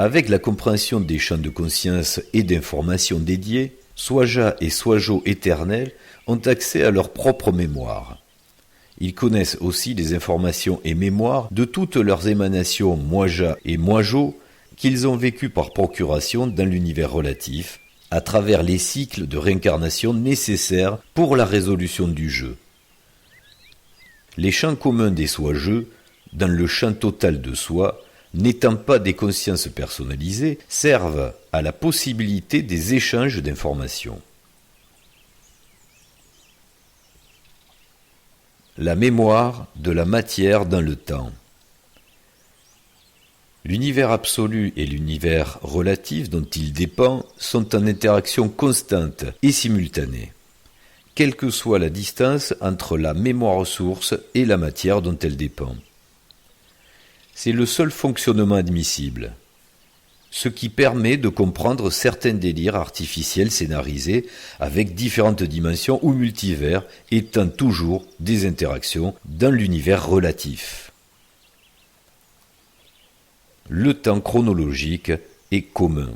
Avec la compréhension des champs de conscience et d'information dédiés, Swaja et Swajo éternels ont accès à leur propre mémoire. Ils connaissent aussi les informations et mémoires de toutes leurs émanations Mwaja et Mwajo qu'ils ont vécues par procuration dans l'univers relatif, à travers les cycles de réincarnation nécessaires pour la résolution du jeu. Les champs communs des soi-jeux, dans le champ total de soi, n'étant pas des consciences personnalisées, servent à la possibilité des échanges d'informations. La mémoire de la matière dans le temps. L'univers absolu et l'univers relatif dont il dépend sont en interaction constante et simultanée, quelle que soit la distance entre la mémoire source et la matière dont elle dépend. C'est le seul fonctionnement admissible, ce qui permet de comprendre certains délires artificiels scénarisés avec différentes dimensions ou multivers étant toujours des interactions dans l'univers relatif. Le temps chronologique est commun.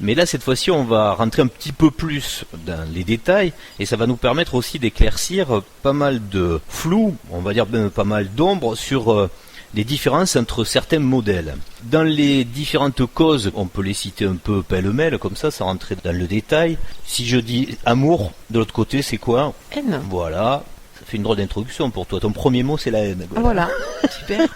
Mais là, cette fois-ci, on va rentrer un petit peu plus dans les détails et ça va nous permettre aussi d'éclaircir pas mal de flou, on va dire même pas mal d'ombre sur les différences entre certains modèles. Dans les différentes causes, on peut les citer un peu pêle-mêle, comme ça rentrait dans le détail. Si je dis amour, de l'autre côté, c'est quoi ? Haine. Voilà. Ça fait une drôle d'introduction pour toi. Ton premier mot, c'est la haine. Voilà, super.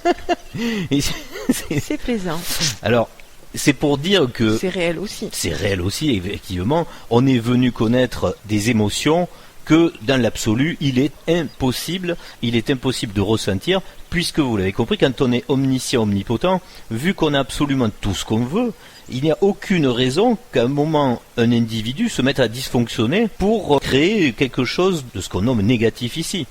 Et c'est plaisant. Alors, c'est pour dire que... C'est réel aussi. C'est réel aussi, effectivement. On est venu connaître des émotions que, dans l'absolu, il est impossible de ressentir, puisque, vous l'avez compris, quand on est omniscient, omnipotent, vu qu'on a absolument tout ce qu'on veut, il n'y a aucune raison qu'à un moment, un individu se mette à dysfonctionner pour créer quelque chose de ce qu'on nomme négatif ici.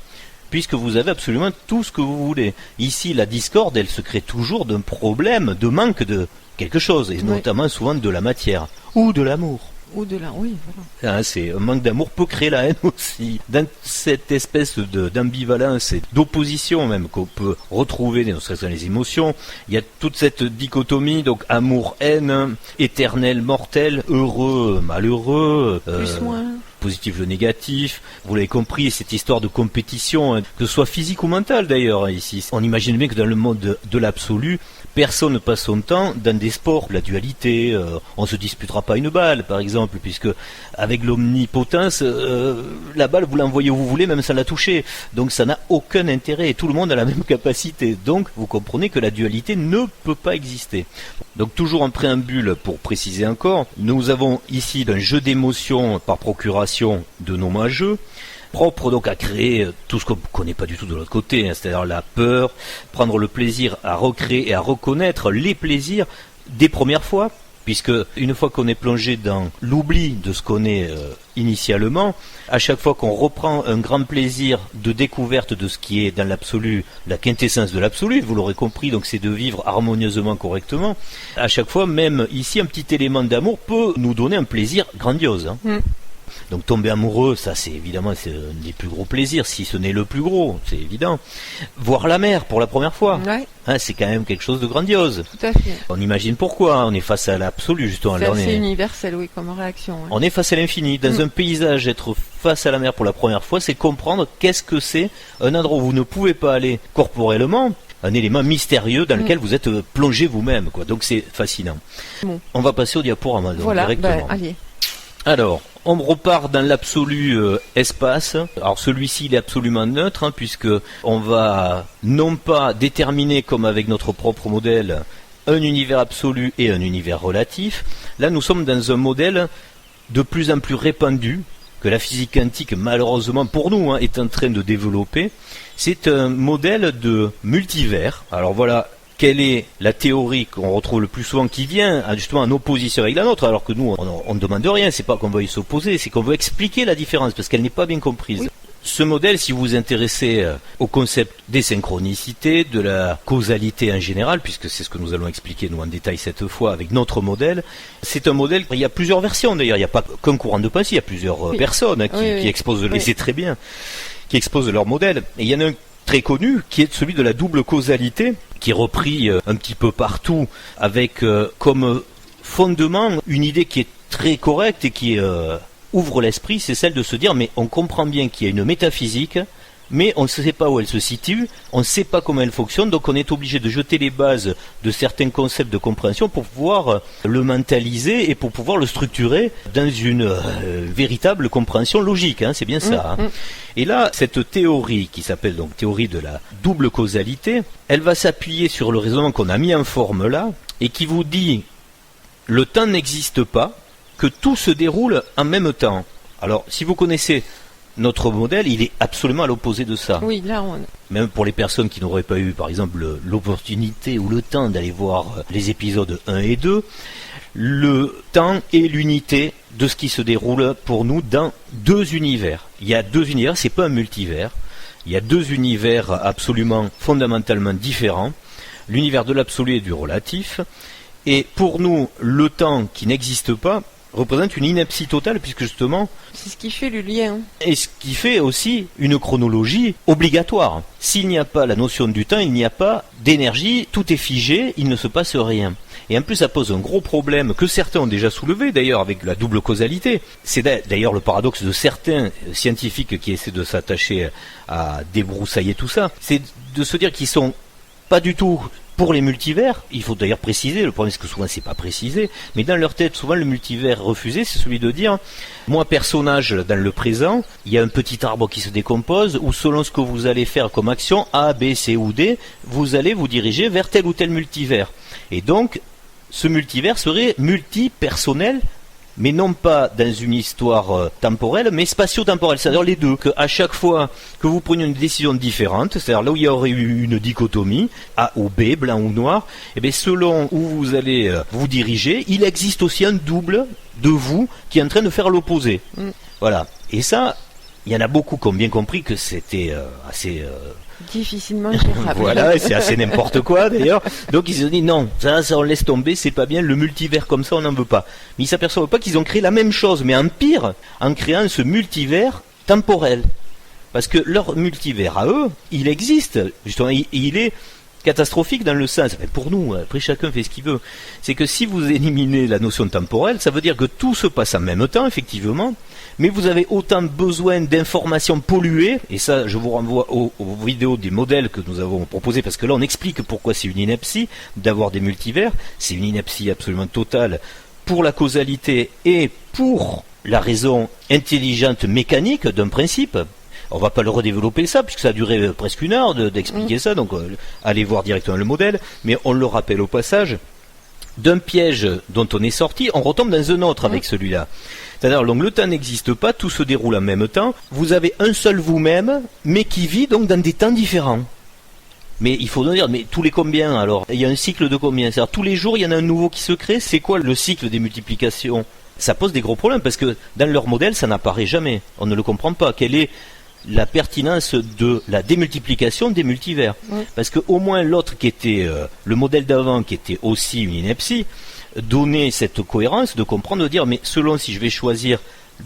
Puisque vous avez absolument tout ce que vous voulez. Ici, la discorde, elle se crée toujours d'un problème, de manque de quelque chose, et notamment souvent de la matière, ou de l'amour. Ou de la, oui, voilà. C'est un manque d'amour peut créer la haine aussi. Dans cette espèce d'ambivalence et d'opposition même qu'on peut retrouver dans les émotions, il y a toute cette dichotomie, donc amour-haine, éternel, mortel, heureux, malheureux, plus moins. Positif, le négatif. Vous l'avez compris, cette histoire de compétition, que ce soit physique ou mentale d'ailleurs, ici. On imagine bien que dans le monde de l'absolu, personne ne passe son temps dans des sports, la dualité, on se disputera pas une balle par exemple, puisque avec l'omnipotence, la balle vous l'envoyez où vous voulez, même sans la toucher. Donc ça n'a aucun intérêt et tout le monde a la même capacité. Donc vous comprenez que la dualité ne peut pas exister. Donc toujours en préambule, pour préciser encore, nous avons ici un jeu d'émotions par procuration de nos mageux, propre donc à créer tout ce qu'on ne connaît pas du tout de l'autre côté, c'est-à-dire la peur, prendre le plaisir à recréer et à reconnaître les plaisirs des premières fois, puisque une fois qu'on est plongé dans l'oubli de ce qu'on est initialement, à chaque fois qu'on reprend un grand plaisir de découverte de ce qui est dans l'absolu, la quintessence de l'absolu, vous l'aurez compris, donc c'est de vivre harmonieusement, correctement, à chaque fois, même ici, un petit élément d'amour peut nous donner un plaisir grandiose. Donc tomber amoureux, ça c'est évidemment c'est un des plus gros plaisirs, si ce n'est le plus gros, c'est évident. Voir la mer pour la première fois, c'est quand même quelque chose de grandiose. Tout à fait. On imagine pourquoi, on est face à l'absolu justement. C'est assez universel, oui, comme réaction. On est face à l'infini. Dans un paysage, être face à la mer pour la première fois, c'est comprendre qu'est-ce que c'est un endroit où vous ne pouvez pas aller corporellement, un élément mystérieux dans lequel vous êtes plongé vous-même, quoi. Donc c'est fascinant. On va passer au diaporama directement. Allez. Alors, on repart dans l'absolu espace. Alors celui-ci il est absolument neutre, puisque on va non pas déterminer comme avec notre propre modèle un univers absolu et un univers relatif. Là nous sommes dans un modèle de plus en plus répandu, que la physique quantique malheureusement pour nous est en train de développer. C'est un modèle de multivers. Alors voilà. Quelle est la théorie qu'on retrouve le plus souvent qui vient justement en opposition avec la nôtre, alors que nous on ne demande rien, c'est pas qu'on veuille s'opposer, c'est qu'on veut expliquer la différence parce qu'elle n'est pas bien comprise. Ce modèle, si vous vous intéressez au concept des synchronicités, de la causalité en général, puisque c'est ce que nous allons expliquer nous en détail cette fois avec notre modèle, c'est un modèle, il y a plusieurs versions d'ailleurs, il n'y a pas qu'un courant de pensée, il y a plusieurs personnes qui exposent, et c'est très bien, qui exposent leur modèle. Et il y en a un très connu qui est celui de la double causalité, qui est repris un petit peu partout avec comme fondement une idée qui est très correcte et qui ouvre l'esprit, c'est celle de se dire mais on comprend bien qu'il y a une métaphysique, mais on ne sait pas où elle se situe, on ne sait pas comment elle fonctionne, donc on est obligé de jeter les bases de certains concepts de compréhension pour pouvoir le mentaliser et pour pouvoir le structurer dans une véritable compréhension logique, c'est bien ça. Et là, cette théorie qui s'appelle donc théorie de la double causalité, elle va s'appuyer sur le raisonnement qu'on a mis en forme là, et qui vous dit le temps n'existe pas, que tout se déroule en même temps. Alors, si vous connaissez notre modèle, il est absolument à l'opposé de ça. Oui, là, Même pour les personnes qui n'auraient pas eu, par exemple, l'opportunité ou le temps d'aller voir les épisodes 1 et 2, le temps est l'unité de ce qui se déroule pour nous dans deux univers. Il y a deux univers, c'est pas un multivers. Il y a deux univers absolument fondamentalement différents. L'univers de l'absolu et du relatif. Et pour nous, le temps qui n'existe pas représente une ineptie totale, puisque justement... C'est ce qui fait le lien. Et ce qui fait aussi une chronologie obligatoire. S'il n'y a pas la notion du temps, il n'y a pas d'énergie, tout est figé, il ne se passe rien. Et en plus, ça pose un gros problème que certains ont déjà soulevé, d'ailleurs, avec la double causalité. C'est d'ailleurs le paradoxe de certains scientifiques qui essaient de s'attacher à débroussailler tout ça. C'est de se dire qu'ils sont pas du tout... Pour les multivers, il faut d'ailleurs préciser, le problème c'est que souvent c'est pas précisé, mais dans leur tête, souvent le multivers refusé, c'est celui de dire, moi personnage dans le présent, il y a un petit arbre qui se décompose, ou selon ce que vous allez faire comme action, A, B, C ou D, vous allez vous diriger vers tel ou tel multivers. Et donc, ce multivers serait multipersonnel, mais non pas dans une histoire temporelle, mais spatio-temporelle, c'est-à-dire les deux, qu'à chaque fois que vous preniez une décision différente, c'est-à-dire là où il y aurait eu une dichotomie, A ou B, blanc ou noir, et bien selon où vous allez vous diriger, il existe aussi un double de vous qui est en train de faire l'opposé. Voilà. Et ça, il y en a beaucoup qui ont bien compris que c'était assez... difficilement gérable. Voilà, c'est assez n'importe quoi d'ailleurs. Donc ils se sont dit non, ça on laisse tomber, c'est pas bien, le multivers comme ça on n'en veut pas. Mais ils s'aperçoivent pas qu'ils ont créé la même chose, mais en pire, en créant ce multivers temporel. Parce que leur multivers à eux, il existe, justement, il est catastrophique dans le sens, pour nous, après chacun fait ce qu'il veut, c'est que si vous éliminez la notion temporelle, ça veut dire que tout se passe en même temps, effectivement, mais vous avez autant besoin d'informations polluées, et ça je vous renvoie aux vidéos des modèles que nous avons proposés, parce que là on explique pourquoi c'est une ineptie d'avoir des multivers, c'est une ineptie absolument totale pour la causalité et pour la raison intelligente mécanique d'un principe. On va pas le redévelopper ça, puisque ça a duré presque une heure d'expliquer ça, donc allez voir directement le modèle, mais on le rappelle au passage, d'un piège dont on est sorti, on retombe dans un autre avec celui-là. C'est-à-dire, donc, le temps n'existe pas, tout se déroule en même temps, vous avez un seul vous-même, mais qui vit donc dans des temps différents. Mais il faut nous dire, mais tous les combien alors? Il y a un cycle de combien? C'est-à-dire, tous les jours, il y en a un nouveau qui se crée, c'est quoi le cycle des multiplications? Ça pose des gros problèmes, parce que dans leur modèle, ça n'apparaît jamais. On ne le comprend pas. Quelle est la pertinence de la démultiplication des multivers? Parce que au moins l'autre qui était le modèle d'avant, qui était aussi une ineptie, donnait cette cohérence de comprendre, de dire mais selon si je vais choisir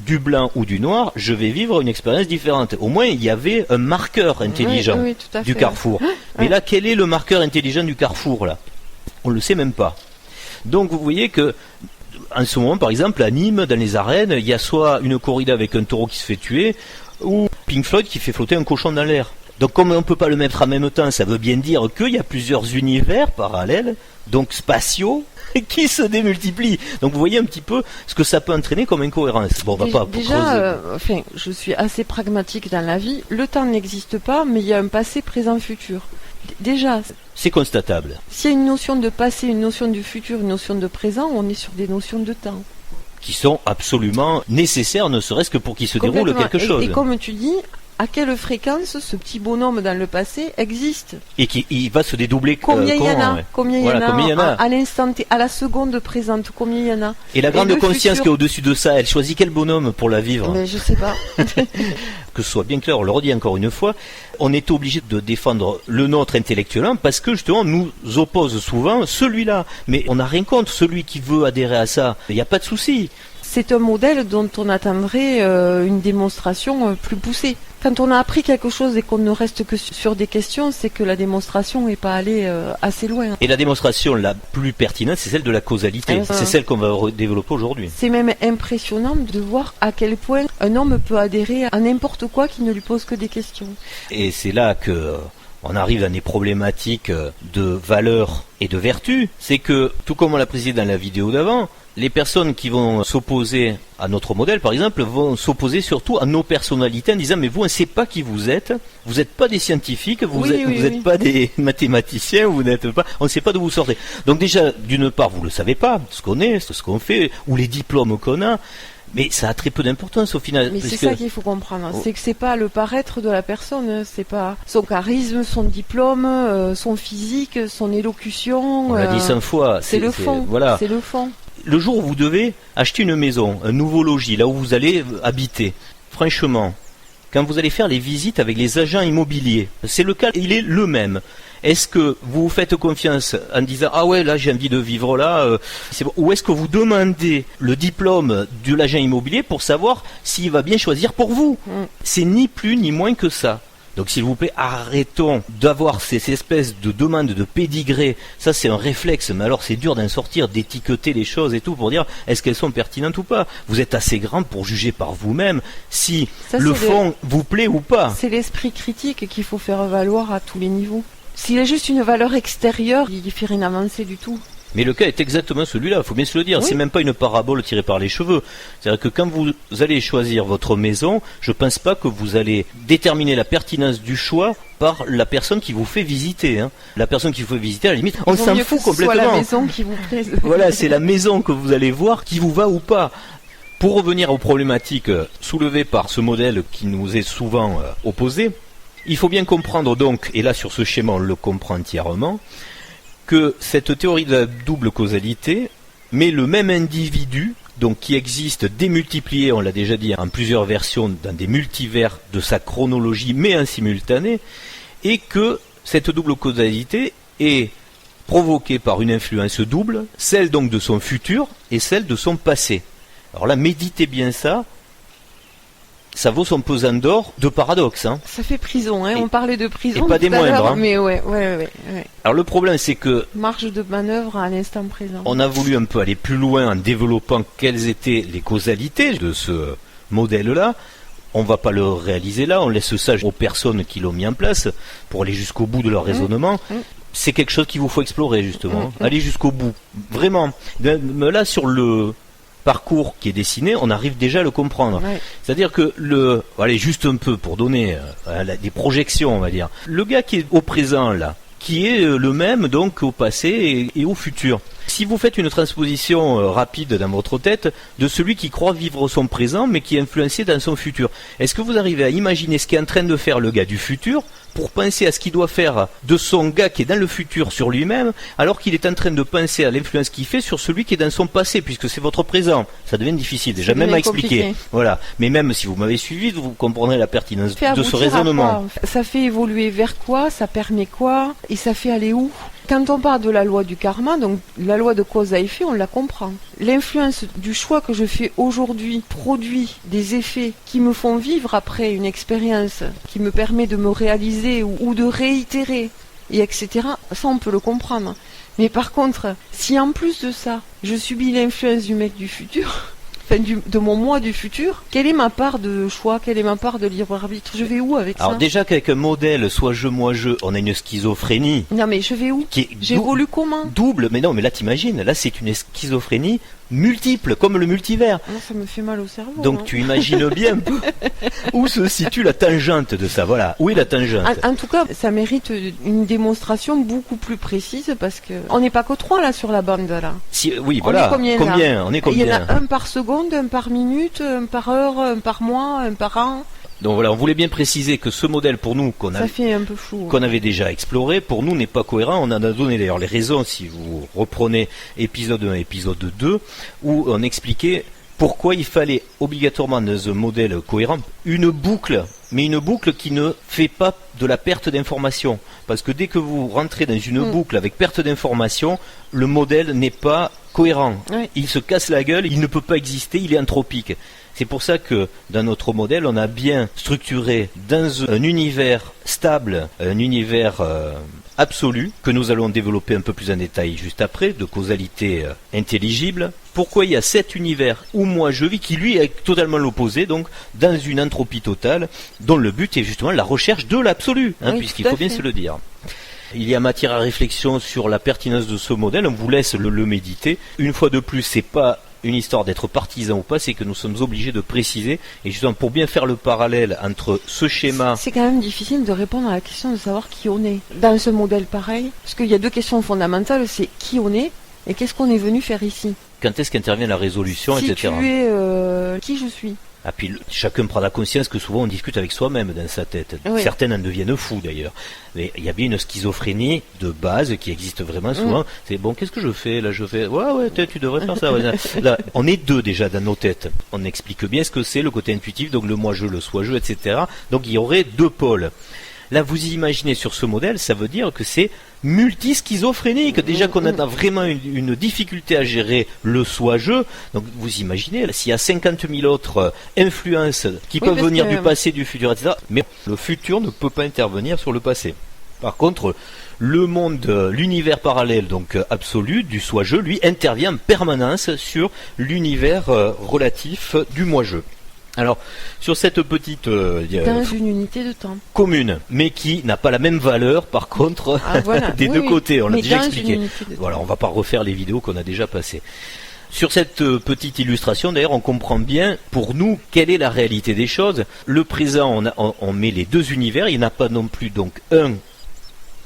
du blanc ou du noir, je vais vivre une expérience différente. Au moins il y avait un marqueur intelligent du carrefour. Mais là, quel est le marqueur intelligent du carrefour là? On ne le sait même pas. Donc vous voyez que en ce moment, par exemple, à Nîmes, dans les arènes, il y a soit une corrida avec un taureau qui se fait tuer, ou Pink Floyd qui fait flotter un cochon dans l'air. Donc comme on ne peut pas le mettre en même temps, ça veut bien dire qu'il y a plusieurs univers parallèles, donc spatiaux, qui se démultiplient. Donc vous voyez un petit peu ce que ça peut entraîner comme incohérence. Bon, on va pas déjà, je suis assez pragmatique dans la vie. Le temps n'existe pas, mais il y a un passé, présent, futur. Déjà, c'est constatable. S'il y a une notion de passé, une notion de futur, une notion de présent, on est sur des notions de temps. Qui sont absolument nécessaires, ne serait-ce que pour qu'il se déroule quelque chose. Et comme tu dis, à quelle fréquence ce petit bonhomme dans le passé existe. Et il va se dédoubler. Combien il y en a, ouais. combien il y en a à l'instant T, à la seconde présente, combien il y en a. Et la grande conscience qui est au-dessus de ça, elle choisit quel bonhomme pour la vivre? Mais je sais pas. Que ce soit bien clair, on le redit encore une fois, on est obligé de défendre le nôtre intellectuellement parce que justement nous oppose souvent celui-là. Mais on n'a rien contre celui qui veut adhérer à ça. Il n'y a pas de souci. C'est un modèle dont on attendrait une démonstration plus poussée. Quand on a appris quelque chose et qu'on ne reste que sur des questions, c'est que la démonstration n'est pas allée assez loin. Et la démonstration la plus pertinente, c'est celle de la causalité. C'est celle qu'on va développer aujourd'hui. C'est même impressionnant de voir à quel point un homme peut adhérer à n'importe quoi qui ne lui pose que des questions. Et c'est là que on arrive à des problématiques de valeurs et de vertus. C'est que, tout comme on l'a précisé dans la vidéo d'avant, les personnes qui vont s'opposer à notre modèle, par exemple, vont s'opposer surtout à nos personnalités en disant mais vous, on ne sait pas qui vous n'êtes pas des scientifiques, vous n'êtes pas des mathématiciens, on ne sait pas d'où vous sortez. Donc déjà, d'une part, vous ne le savez pas, ce qu'on est, ce qu'on fait, ou les diplômes qu'on a. Mais ça a très peu d'importance au final. Mais c'est ça qu'il faut comprendre. C'est que c'est pas le paraître de la personne, c'est pas son charisme, son diplôme, son physique, son élocution. On l'a dit 100 fois. C'est le fond. Voilà. C'est le fond. Le jour où vous devez acheter une maison, un nouveau logis, là où vous allez habiter, franchement, quand vous allez faire les visites avec les agents immobiliers, c'est le cas, il est le même. Est-ce que vous vous faites confiance en disant « Ah ouais, là j'ai envie de vivre là c'est bon. » Ou est-ce que vous demandez le diplôme de l'agent immobilier pour savoir s'il va bien choisir pour vous? C'est ni plus ni moins que ça. Donc s'il vous plaît, arrêtons d'avoir ces espèces de demandes de pédigré. Ça c'est un réflexe, mais alors c'est dur d'en sortir, d'étiqueter les choses et tout pour dire est-ce qu'elles sont pertinentes ou pas. Vous êtes assez grand pour juger par vous-même si le fond vous plaît ou pas. C'est l'esprit critique qu'il faut faire valoir à tous les niveaux. S'il est juste une valeur extérieure, il ne fait rien avancer du tout. Mais le cas est exactement celui-là, il faut bien se le dire. Oui. C'est même pas une parabole tirée par les cheveux. C'est-à-dire que quand vous allez choisir votre maison, je pense pas que vous allez déterminer la pertinence du choix par la personne qui vous fait visiter. Hein. La personne qui vous fait visiter, à la limite, on s'en fout complètement. C'est la maison qui vous plaît. Voilà, c'est la maison que vous allez voir qui vous va ou pas. Pour revenir aux problématiques soulevées par ce modèle qui nous est souvent opposé, il faut bien comprendre donc, et là sur ce schéma on le comprend entièrement, que cette théorie de la double causalité met le même individu, donc qui existe démultiplié, on l'a déjà dit, en plusieurs versions, dans des multivers de sa chronologie, mais en simultané, et que cette double causalité est provoquée par une influence double, celle donc de son futur et celle de son passé. Alors là, méditez bien ça. Ça vaut son pesant d'or de paradoxe. Hein. Ça fait prison, hein. On parlait de prison. Et pas des moindres. Hein. Mais ouais. Alors le problème, c'est que marge de manœuvre à l'instant présent. On a voulu un peu aller plus loin en développant quelles étaient les causalités de ce modèle-là. On va pas le réaliser là, on laisse ça aux personnes qui l'ont mis en place pour aller jusqu'au bout de leur raisonnement. C'est quelque chose qu'il vous faut explorer justement. Aller jusqu'au bout. Vraiment. Là, sur le parcours qui est dessiné, on arrive déjà à le comprendre. Ouais. C'est-à-dire que allez, juste un peu pour donner des projections, on va dire. Le gars qui est au présent là, qui est le même donc au passé et au futur. Si vous faites une transposition rapide dans votre tête de celui qui croit vivre son présent mais qui est influencé dans son futur, est-ce que vous arrivez à imaginer ce qu'est en train de faire le gars du futur pour penser à ce qu'il doit faire de son gars qui est dans le futur sur lui-même, alors qu'il est en train de penser à l'influence qu'il fait sur celui qui est dans son passé, puisque c'est votre présent? Ça devient difficile déjà, même à expliquer. Voilà. Mais même si vous m'avez suivi, vous comprendrez la pertinence de ce raisonnement. Ça fait évoluer vers quoi? Ça permet quoi? Et ça fait aller où? Quand on parle de la loi du karma, donc la loi de cause à effet, on la comprend. L'influence du choix que je fais aujourd'hui produit des effets qui me font vivre après une expérience qui me permet de me réaliser ou de réitérer, et etc. Ça, on peut le comprendre. Mais par contre, si en plus de ça, je subis l'influence du mec du futur... de mon moi du futur, quelle est ma part de choix, quelle est ma part de libre arbitre? Je vais où avec ça? Alors déjà qu'avec un modèle, soit je, moi je, on a une schizophrénie. Non mais je vais où? J'évolue comment? Double, mais non, mais là t'imagines, là c'est une schizophrénie multiple, comme le multivers. Non, ça me fait mal au cerveau. Donc hein. Tu imagines bien où se situe la tangente de ça, voilà. Où est la tangente? En tout cas, ça mérite une démonstration beaucoup plus précise parce que on n'est pas que 3 là sur la bande là. Si, oui, voilà. On est combien? On est combien? Il y en a un par seconde, un par minute, un par heure, un par mois, un par an. Donc voilà, on voulait bien préciser que ce modèle pour nous Ça fait un peu flou. qu'on avait déjà exploré, pour nous n'est pas cohérent. On en a donné d'ailleurs les raisons si vous reprenez épisode 1 et épisode 2, où on expliquait pourquoi il fallait obligatoirement dans un modèle cohérent une boucle, mais une boucle qui ne fait pas de la perte d'information. Parce que dès que vous rentrez dans une boucle avec perte d'information, le modèle n'est pas cohérent. Oui. Il se casse la gueule, il ne peut pas exister, il est anthropique. C'est pour ça que dans notre modèle, on a bien structuré dans un univers stable, un univers absolu, que nous allons développer un peu plus en détail juste après, de causalité intelligible. Pourquoi il y a cet univers où moi je vis, qui lui est totalement l'opposé, donc dans une entropie totale, dont le but est justement la recherche de l'absolu, Oui, puisqu'il tout à faut bien fait. se le dire. Il y a matière à réflexion sur la pertinence de ce modèle, on vous laisse le méditer. Une fois de plus, c'est pas une histoire d'être partisan ou pas, c'est que nous sommes obligés de préciser, et justement pour bien faire le parallèle entre ce schéma... C'est quand même difficile de répondre à la question de savoir qui on est dans ce modèle pareil, parce qu'il y a deux questions fondamentales, c'est qui on est et qu'est-ce qu'on est venu faire ici. Quand est-ce qu'intervient la résolution, Si etc. tu es qui je suis. Ah, puis chacun prend la conscience que souvent on discute avec soi-même dans sa tête. Oui. Certains en deviennent fous d'ailleurs. Mais il y a bien une schizophrénie de base qui existe vraiment souvent. C'est bon, qu'est-ce que je fais là? Je fais ouais, tu devrais faire ça. Ouais. Là, on est deux déjà dans nos têtes. On explique bien ce que c'est le côté intuitif, donc le moi-je, le soi-je, etc. Donc il y aurait deux pôles. Là, vous imaginez sur ce modèle, ça veut dire que c'est multischizophrénique. Déjà qu'on a vraiment une difficulté à gérer le soi-je. Donc, vous imaginez, là, s'il y a 50 000 autres influences qui peuvent parce venir que- du passé, du futur, etc. Mais le futur ne peut pas intervenir sur le passé. Par contre, le monde, l'univers parallèle, donc absolu, du soi-je, lui, intervient en permanence sur l'univers relatif du moi-je. Alors, sur cette petite Dans une unité de temps. commune, mais qui n'a pas la même valeur, par contre, Ah, voilà. des Oui, deux oui. côtés, on l'a Mais déjà dans expliqué. une unité de temps. Voilà, on va pas refaire les vidéos qu'on a déjà passées. Sur cette petite illustration, d'ailleurs, on comprend bien, pour nous, quelle est la réalité des choses. Le présent, on met les deux univers, il n'y en a pas non plus, donc, un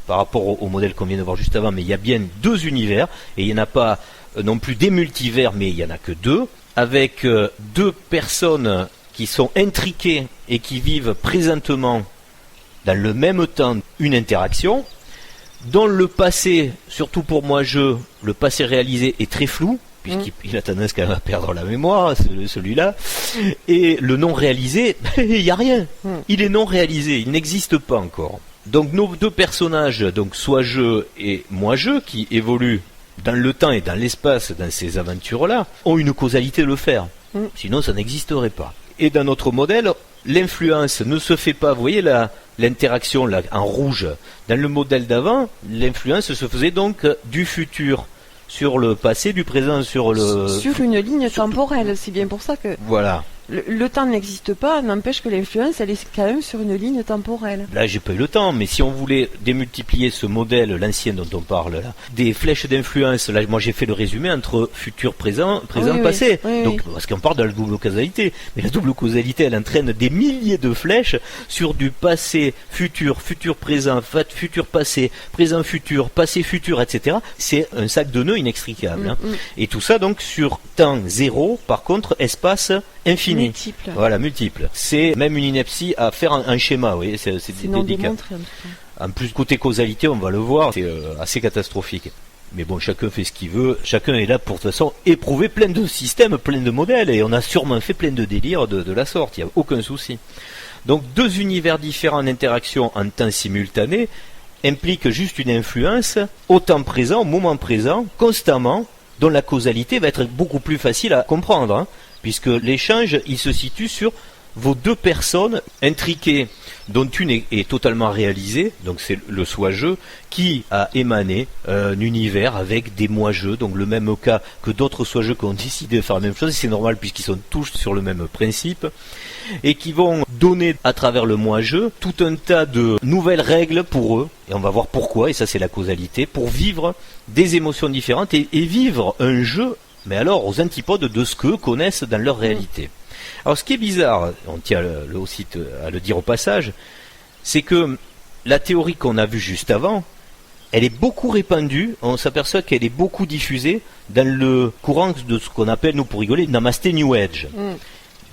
par rapport au modèle qu'on vient de voir juste avant, mais il y a bien deux univers, et il n'y en a pas non plus des multivers, mais il n'y en a que deux, avec deux personnes qui sont intriquées et qui vivent présentement dans le même temps une interaction, dont le passé, surtout pour moi le passé réalisé est très flou, puisqu'il a tendance quand même à perdre la mémoire, celui-là, et le non réalisé, il n'y a rien, il est non réalisé, il n'existe pas encore. Donc nos deux personnages, donc soit je et moi-je, qui évoluent dans le temps et dans l'espace dans ces aventures-là, ont une causalité de le faire. Sinon ça n'existerait pas. Et dans notre modèle, l'influence ne se fait pas, vous voyez l'interaction là, en rouge. Dans le modèle d'avant, l'influence se faisait donc du futur sur le passé, du présent sur le... Sur une ligne temporelle, c'est bien pour ça que Voilà. le temps n'existe pas, n'empêche que l'influence, elle est quand même sur une ligne temporelle. Là, j'ai pas eu le temps, mais si on voulait démultiplier ce modèle, l'ancien dont on parle là, des flèches d'influence, là, moi j'ai fait le résumé entre futur, présent, Oui, passé. oui, Donc, oui. parce qu'on parle de la double causalité. Mais la double causalité, elle entraîne des milliers de flèches sur du passé, futur, futur, présent, futur, passé, futur, passé, futur, etc. C'est un sac de nœuds inextricable. Hein. Et tout ça, donc, sur temps zéro, par contre, espace infini. Multiple. Voilà, multiple. C'est même une ineptie à faire un schéma, vous voyez, c'est C'est non délicat. démontré en tout cas. En plus, côté causalité, on va le voir, c'est assez catastrophique. Mais bon, chacun fait ce qu'il veut, chacun est là pour de toute façon éprouver plein de systèmes, plein de modèles, et on a sûrement fait plein de délires de la sorte, il n'y a aucun souci. Donc deux univers différents en interaction en temps simultané impliquent juste une influence au temps présent, au moment présent, constamment, dont la causalité va être beaucoup plus facile à comprendre, hein, puisque l'échange, il se situe sur vos deux personnes intriquées, dont une est totalement réalisée, donc c'est le soi-je, qui a émané un univers avec des moi-je, donc le même cas que d'autres soi-je qui ont décidé de faire la même chose, et c'est normal puisqu'ils sont tous sur le même principe, et qui vont donner à travers le moi-je tout un tas de nouvelles règles pour eux, et on va voir pourquoi, et ça c'est la causalité, pour vivre des émotions différentes et vivre un jeu, mais alors aux antipodes de ce qu'eux connaissent dans leur réalité. Alors ce qui est bizarre, on tient aussi à le dire au passage, c'est que la théorie qu'on a vue juste avant, elle est beaucoup répandue, on s'aperçoit qu'elle est beaucoup diffusée dans le courant de ce qu'on appelle, nous pour rigoler, Namasté New Age.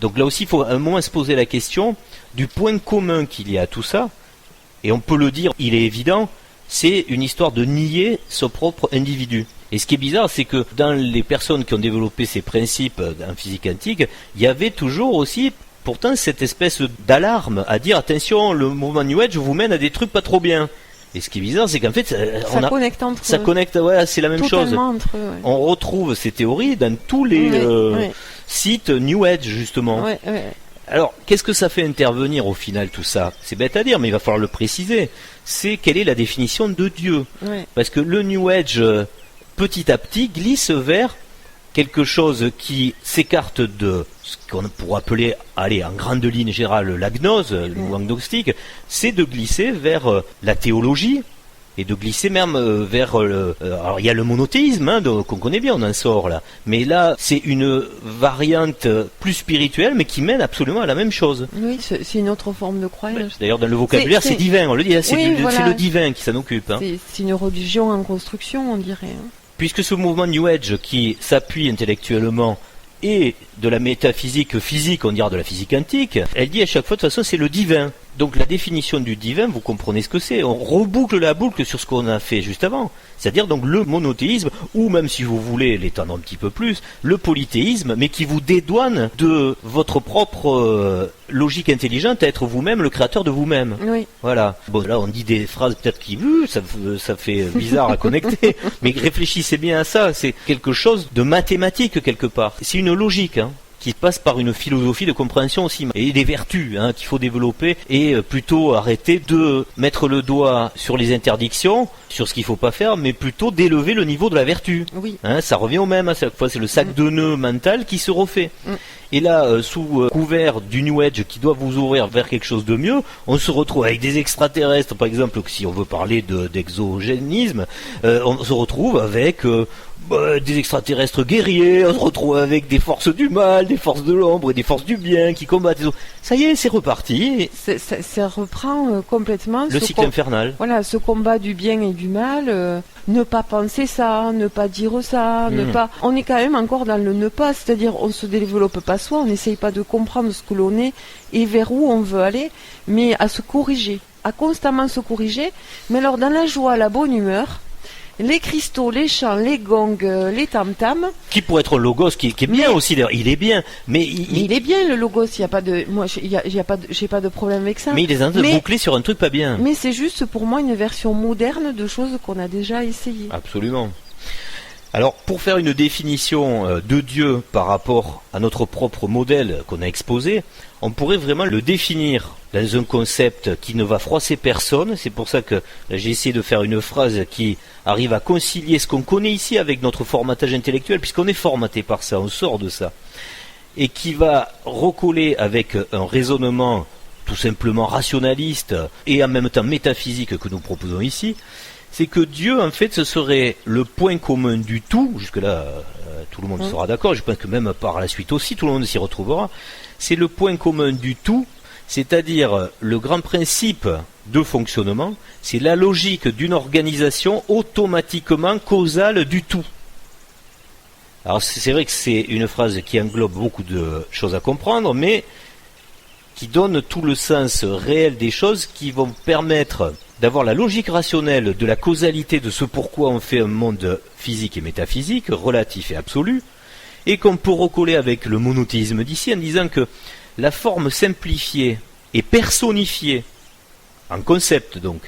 Donc là aussi, il faut à un moment se poser la question du point commun qu'il y a à tout ça. Et on peut le dire, il est évident, c'est une histoire de nier son propre individu. Et ce qui est bizarre, c'est que dans les personnes qui ont développé ces principes en physique quantique, il y avait toujours aussi, pourtant, cette espèce d'alarme à dire, attention, le mouvement New Age vous mène à des trucs pas trop bien. Et ce qui est bizarre, c'est qu'en fait, ça connecte, ouais, c'est la même chose. Entre eux, ouais. On retrouve ces théories dans tous les sites New Age, justement. Ouais. Alors, qu'est-ce que ça fait intervenir au final tout ça? C'est bête à dire, mais il va falloir le préciser. C'est quelle est la définition de Dieu? Parce que le New Age, petit à petit, glisse vers quelque chose qui s'écarte de ce qu'on pourrait appeler, en grande ligne générale, la gnose, le mouvement gnostique, c'est de glisser vers la théologie, et de glisser même vers alors il y a le monothéisme qu'on connaît bien, on en sort là, mais là c'est une variante plus spirituelle mais qui mène absolument à la même chose. Oui, c'est une autre forme de croyance. D'ailleurs dans le vocabulaire c'est divin, on le dit, c'est le divin qui s'en occupe. C'est une religion en construction, on dirait. Puisque ce mouvement New Age qui s'appuie intellectuellement et de la métaphysique physique, on dirait de la physique quantique, elle dit à chaque fois de toute façon c'est le divin. Donc la définition du divin, vous comprenez ce que c'est. On reboucle la boucle sur ce qu'on a fait juste avant. C'est-à-dire donc le monothéisme, ou même si vous voulez l'étendre un petit peu plus, le polythéisme, mais qui vous dédouane de votre propre logique intelligente à être vous-même le créateur de vous-même. Oui. Voilà. Bon, là on dit des phrases peut-être qui ça fait bizarre à connecter, mais réfléchissez bien à ça. C'est quelque chose de mathématique quelque part. C'est une logique, qui passe par une philosophie de compréhension aussi, et des vertus qu'il faut développer, et plutôt arrêter de mettre le doigt sur les interdictions, sur ce qu'il ne faut pas faire, mais plutôt d'élever le niveau de la vertu. Oui. Ça revient au même à chaque fois, c'est le sac de nœuds mental qui se refait. Et là, sous couvert du New Age qui doit vous ouvrir vers quelque chose de mieux, on se retrouve avec des extraterrestres, par exemple, si on veut parler d'exogénisme, on se retrouve avec des extraterrestres guerriers, on se retrouve avec des forces du mal, des forces de l'ombre et des forces du bien qui combattent. Ça y est, c'est reparti. Ça reprend complètement le cycle infernal. Voilà, ce combat du bien et du mal. Ne pas penser ça, ne pas dire ça, ne pas. On est quand même encore dans le ne pas, c'est-à-dire on se développe pas soi, on n'essaye pas de comprendre ce que l'on est et vers où on veut aller, mais à se corriger, à constamment se corriger. Mais alors dans la joie, la bonne humeur. Les cristaux, les chants, les gongs, les tam-tams. Qui pourrait être logos, qui est bien aussi d'ailleurs. Il est bien, mais il est bien le logos. Il y a pas de, moi, j'ai pas de problème avec ça. Mais il est en train de boucler sur un truc pas bien. Mais c'est juste pour moi une version moderne de choses qu'on a déjà essayées. Absolument. Alors, pour faire une définition de Dieu par rapport à notre propre modèle qu'on a exposé, on pourrait vraiment le définir dans un concept qui ne va froisser personne. C'est pour ça que j'ai essayé de faire une phrase qui arrive à concilier ce qu'on connaît ici avec notre formatage intellectuel, puisqu'on est formaté par ça, on sort de ça, et qui va recoller avec un raisonnement tout simplement rationaliste et en même temps métaphysique que nous proposons ici. C'est que Dieu, en fait, ce serait le point commun du tout. Jusque-là, tout le monde sera d'accord. Je pense que même par la suite aussi, tout le monde s'y retrouvera. C'est le point commun du tout, c'est-à-dire le grand principe de fonctionnement. C'est la logique d'une organisation automatiquement causale du tout. Alors, c'est vrai que c'est une phrase qui englobe beaucoup de choses à comprendre, mais qui donne tout le sens réel des choses, qui vont permettre d'avoir la logique rationnelle de la causalité de ce pourquoi on fait un monde physique et métaphysique, relatif et absolu, et qu'on peut recoller avec le monothéisme d'ici en disant que la forme simplifiée et personnifiée, en concept donc,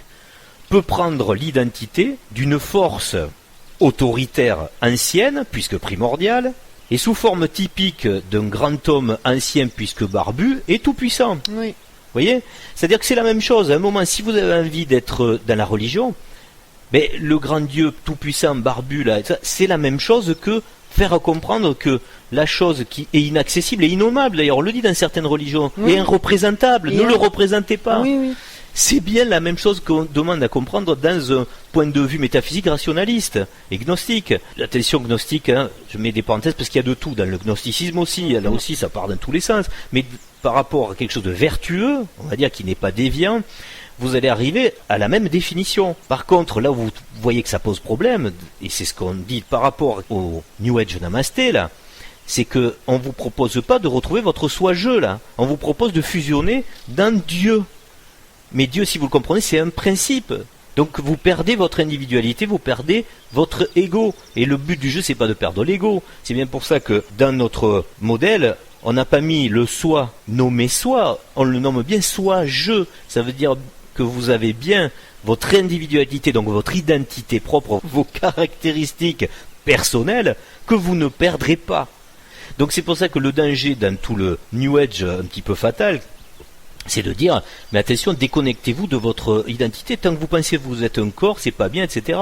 peut prendre l'identité d'une force autoritaire ancienne, puisque primordiale, et sous forme typique d'un grand homme ancien, puisque barbu, et tout-puissant. Oui. Vous voyez ? C'est-à-dire que c'est la même chose. À un moment, si vous avez envie d'être dans la religion, mais le grand Dieu tout-puissant, barbu, là, c'est la même chose que faire comprendre que la chose qui est inaccessible et innommable, d'ailleurs on le dit dans certaines religions, est irreprésentable, ne le représentez pas. Oui, oui. C'est bien la même chose qu'on demande à comprendre dans un point de vue métaphysique rationaliste et gnostique. L'attention gnostique, je mets des parenthèses parce qu'il y a de tout dans le gnosticisme aussi, là aussi ça part dans tous les sens, mais par rapport à quelque chose de vertueux, on va dire qui n'est pas déviant, vous allez arriver à la même définition. Par contre, là où vous voyez que ça pose problème, et c'est ce qu'on dit par rapport au New Age Namasté, là, c'est que on vous propose pas de retrouver votre soi-je là. On vous propose de fusionner dans Dieu. Mais Dieu, si vous le comprenez, c'est un principe. Donc vous perdez votre individualité, vous perdez votre ego. Et le but du jeu, c'est pas de perdre l'ego. C'est bien pour ça que dans notre modèle, on n'a pas mis le soi nommé soi, on le nomme bien soi-je. Ça veut dire que vous avez bien votre individualité, donc votre identité propre, vos caractéristiques personnelles, que vous ne perdrez pas. Donc c'est pour ça que le danger dans tout le New Age un petit peu fatal, c'est de dire, mais attention, déconnectez-vous de votre identité, tant que vous pensez que vous êtes un corps, c'est pas bien, etc.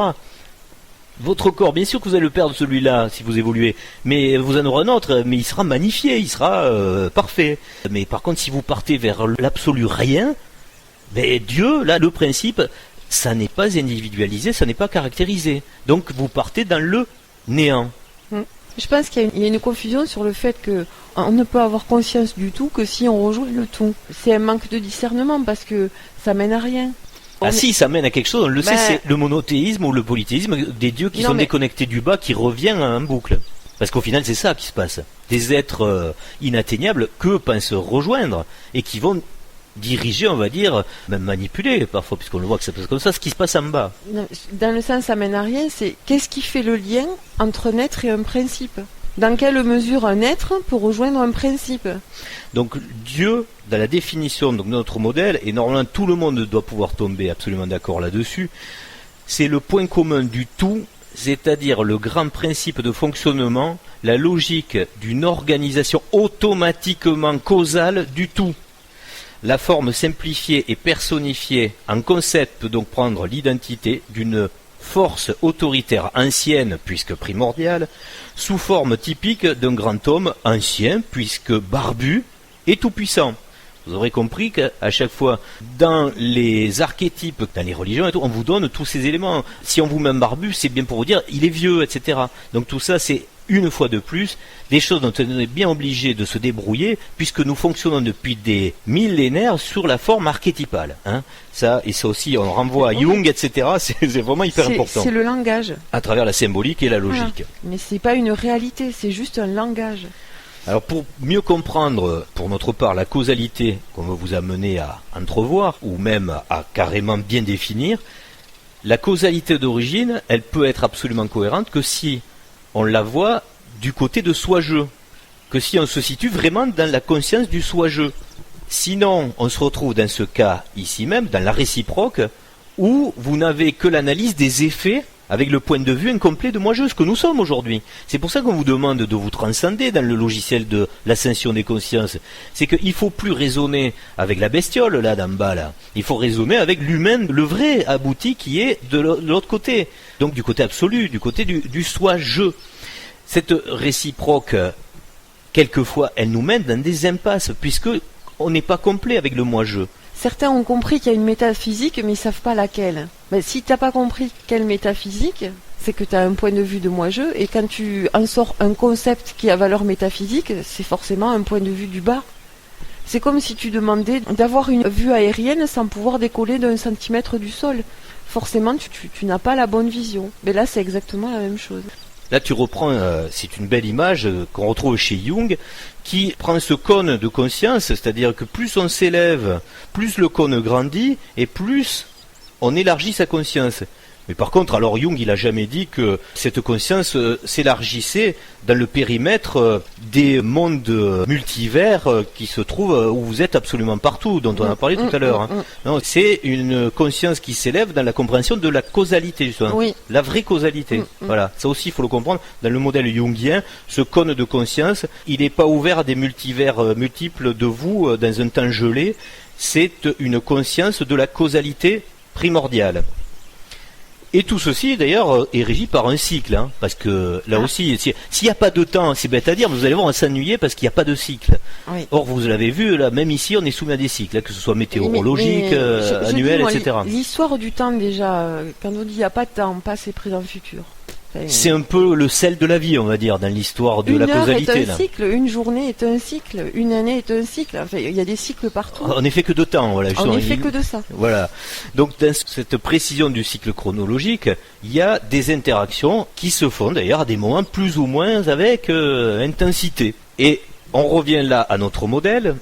Votre corps, bien sûr que vous allez le perdre celui-là, si vous évoluez, mais vous en aurez un autre, mais il sera magnifié, il sera parfait. Mais par contre, si vous partez vers l'absolu rien, mais Dieu, là, le principe, ça n'est pas individualisé, ça n'est pas caractérisé. Donc vous partez dans le néant. Je pense qu'il y a une confusion sur le fait que on ne peut avoir conscience du tout que si on rejoint le tout. C'est un manque de discernement parce que ça mène à rien. Si, ça mène à quelque chose, on le sait, c'est le monothéisme ou le polythéisme des dieux qui sont déconnectés du bas, qui revient en boucle. Parce qu'au final, c'est ça qui se passe. Des êtres inatteignables que pensent rejoindre et qui vont diriger, on va dire, même manipuler parfois, puisqu'on le voit que ça passe comme ça, ce qui se passe en bas. Dans le sens ça mène à rien, c'est qu'est-ce qui fait le lien entre un être et un principe? Dans quelle mesure un être peut rejoindre un principe? Donc Dieu, dans la définition donc, de notre modèle, et normalement tout le monde doit pouvoir tomber absolument d'accord là-dessus, c'est le point commun du tout, c'est-à-dire le grand principe de fonctionnement, la logique d'une organisation automatiquement causale du tout. La forme simplifiée et personnifiée en concept peut donc prendre l'identité d'une force autoritaire ancienne puisque primordiale, sous forme typique d'un grand homme ancien puisque barbu et tout-puissant. Vous aurez compris qu'à chaque fois, dans les archétypes, dans les religions et tout, on vous donne tous ces éléments. Si on vous met un barbu, c'est bien pour vous dire il est vieux, etc. Donc tout ça, c'est une fois de plus des choses dont on est bien obligé de se débrouiller puisque nous fonctionnons depuis des millénaires sur la forme archétypale. Ça, et ça aussi, on renvoie à Jung, etc. C'est vraiment hyper important. C'est le langage. À travers la symbolique et la logique. Voilà. Mais c'est pas une réalité, c'est juste un langage. Alors pour mieux comprendre, pour notre part, la causalité qu'on va vous amener à entrevoir, ou même à carrément bien définir, la causalité d'origine, elle peut être absolument cohérente que si on la voit du côté de soi-je, que si on se situe vraiment dans la conscience du soi-je. Sinon, on se retrouve dans ce cas ici même, dans la réciproque, où vous n'avez que l'analyse des effets avec le point de vue incomplet de moi-je, ce que nous sommes aujourd'hui. C'est pour ça qu'on vous demande de vous transcender dans le logiciel de l'ascension des consciences. C'est qu'il ne faut plus raisonner avec la bestiole, là, d'en bas, là. Il faut raisonner avec l'humain, le vrai abouti qui est de l'autre côté. Donc du côté absolu, du côté du soi-je. Cette réciproque, quelquefois, elle nous mène dans des impasses, puisque on n'est pas complet avec le moi-je. Certains ont compris qu'il y a une métaphysique, mais ils savent pas laquelle. Mais si t'as pas compris quelle métaphysique, c'est que tu as un point de vue de moi-je, et quand tu en sors un concept qui a valeur métaphysique, c'est forcément un point de vue du bas. C'est comme si tu demandais d'avoir une vue aérienne sans pouvoir décoller d'un centimètre du sol. Forcément, tu n'as pas la bonne vision. Mais là, c'est exactement la même chose. Là, tu reprends, c'est une belle image qu'on retrouve chez Jung, qui prend ce cône de conscience, c'est-à-dire que plus on s'élève, plus le cône grandit, et plus on élargit sa conscience. Mais par contre, alors Jung, il n'a jamais dit que cette conscience s'élargissait dans le périmètre des mondes multivers qui se trouvent où vous êtes absolument partout, dont on a parlé tout à l'heure. Non, c'est une conscience qui s'élève dans la compréhension de la causalité, justement. Oui. La vraie causalité. Voilà. Ça aussi, il faut le comprendre. Dans le modèle jungien, ce cône de conscience, il n'est pas ouvert à des multivers multiples de vous dans un temps gelé. C'est une conscience de la causalité primordiale. Et tout ceci, d'ailleurs, est régi par un cycle, parce que là aussi, s'il n'y a pas de temps, c'est bête à dire, mais vous allez voir, on s'ennuyer parce qu'il n'y a pas de cycle. Oui. Or, vous l'avez vu, là, même ici, on est soumis à des cycles, que ce soit météorologique, annuel, etc. L'histoire du temps, déjà, quand on dit il n'y a pas de temps, passé, présent, futur. C'est un peu le sel de la vie, on va dire, dans l'histoire de la causalité. Une heure est un cycle, une journée est un cycle, une année est un cycle. Enfin, il y a des cycles partout. On n'est fait que de temps, voilà. On n'est fait que de ça. Voilà. Donc, dans cette précision du cycle chronologique, il y a des interactions qui se font d'ailleurs à des moments plus ou moins avec intensité. Et on revient là à notre modèle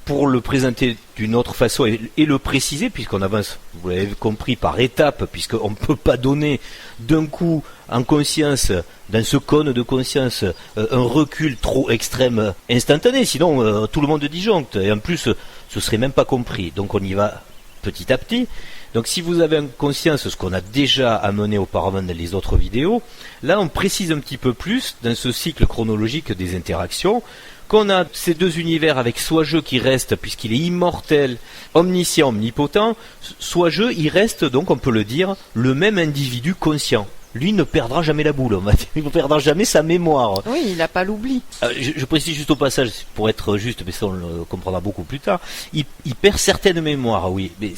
pour le présenter d'une autre façon et le préciser, puisqu'on avance, vous l'avez compris, par étapes, puisqu'on ne peut pas donner d'un coup en conscience, dans ce cône de conscience, un recul trop extrême instantané, sinon tout le monde disjoncte, et en plus ce serait même pas compris. Donc on y va petit à petit. Donc si vous avez en conscience ce qu'on a déjà amené auparavant dans les autres vidéos, là on précise un petit peu plus dans ce cycle chronologique des interactions, qu'on a ces deux univers avec soit jeu qui reste, puisqu'il est immortel, omniscient, omnipotent, soit jeu, il reste donc, on peut le dire, le même individu conscient. Lui ne perdra jamais la boule, il ne perdra jamais sa mémoire. Oui, il n'a pas l'oubli. Je précise juste au passage, pour être juste, mais ça on le comprendra beaucoup plus tard, il perd certaines mémoires, oui. Mais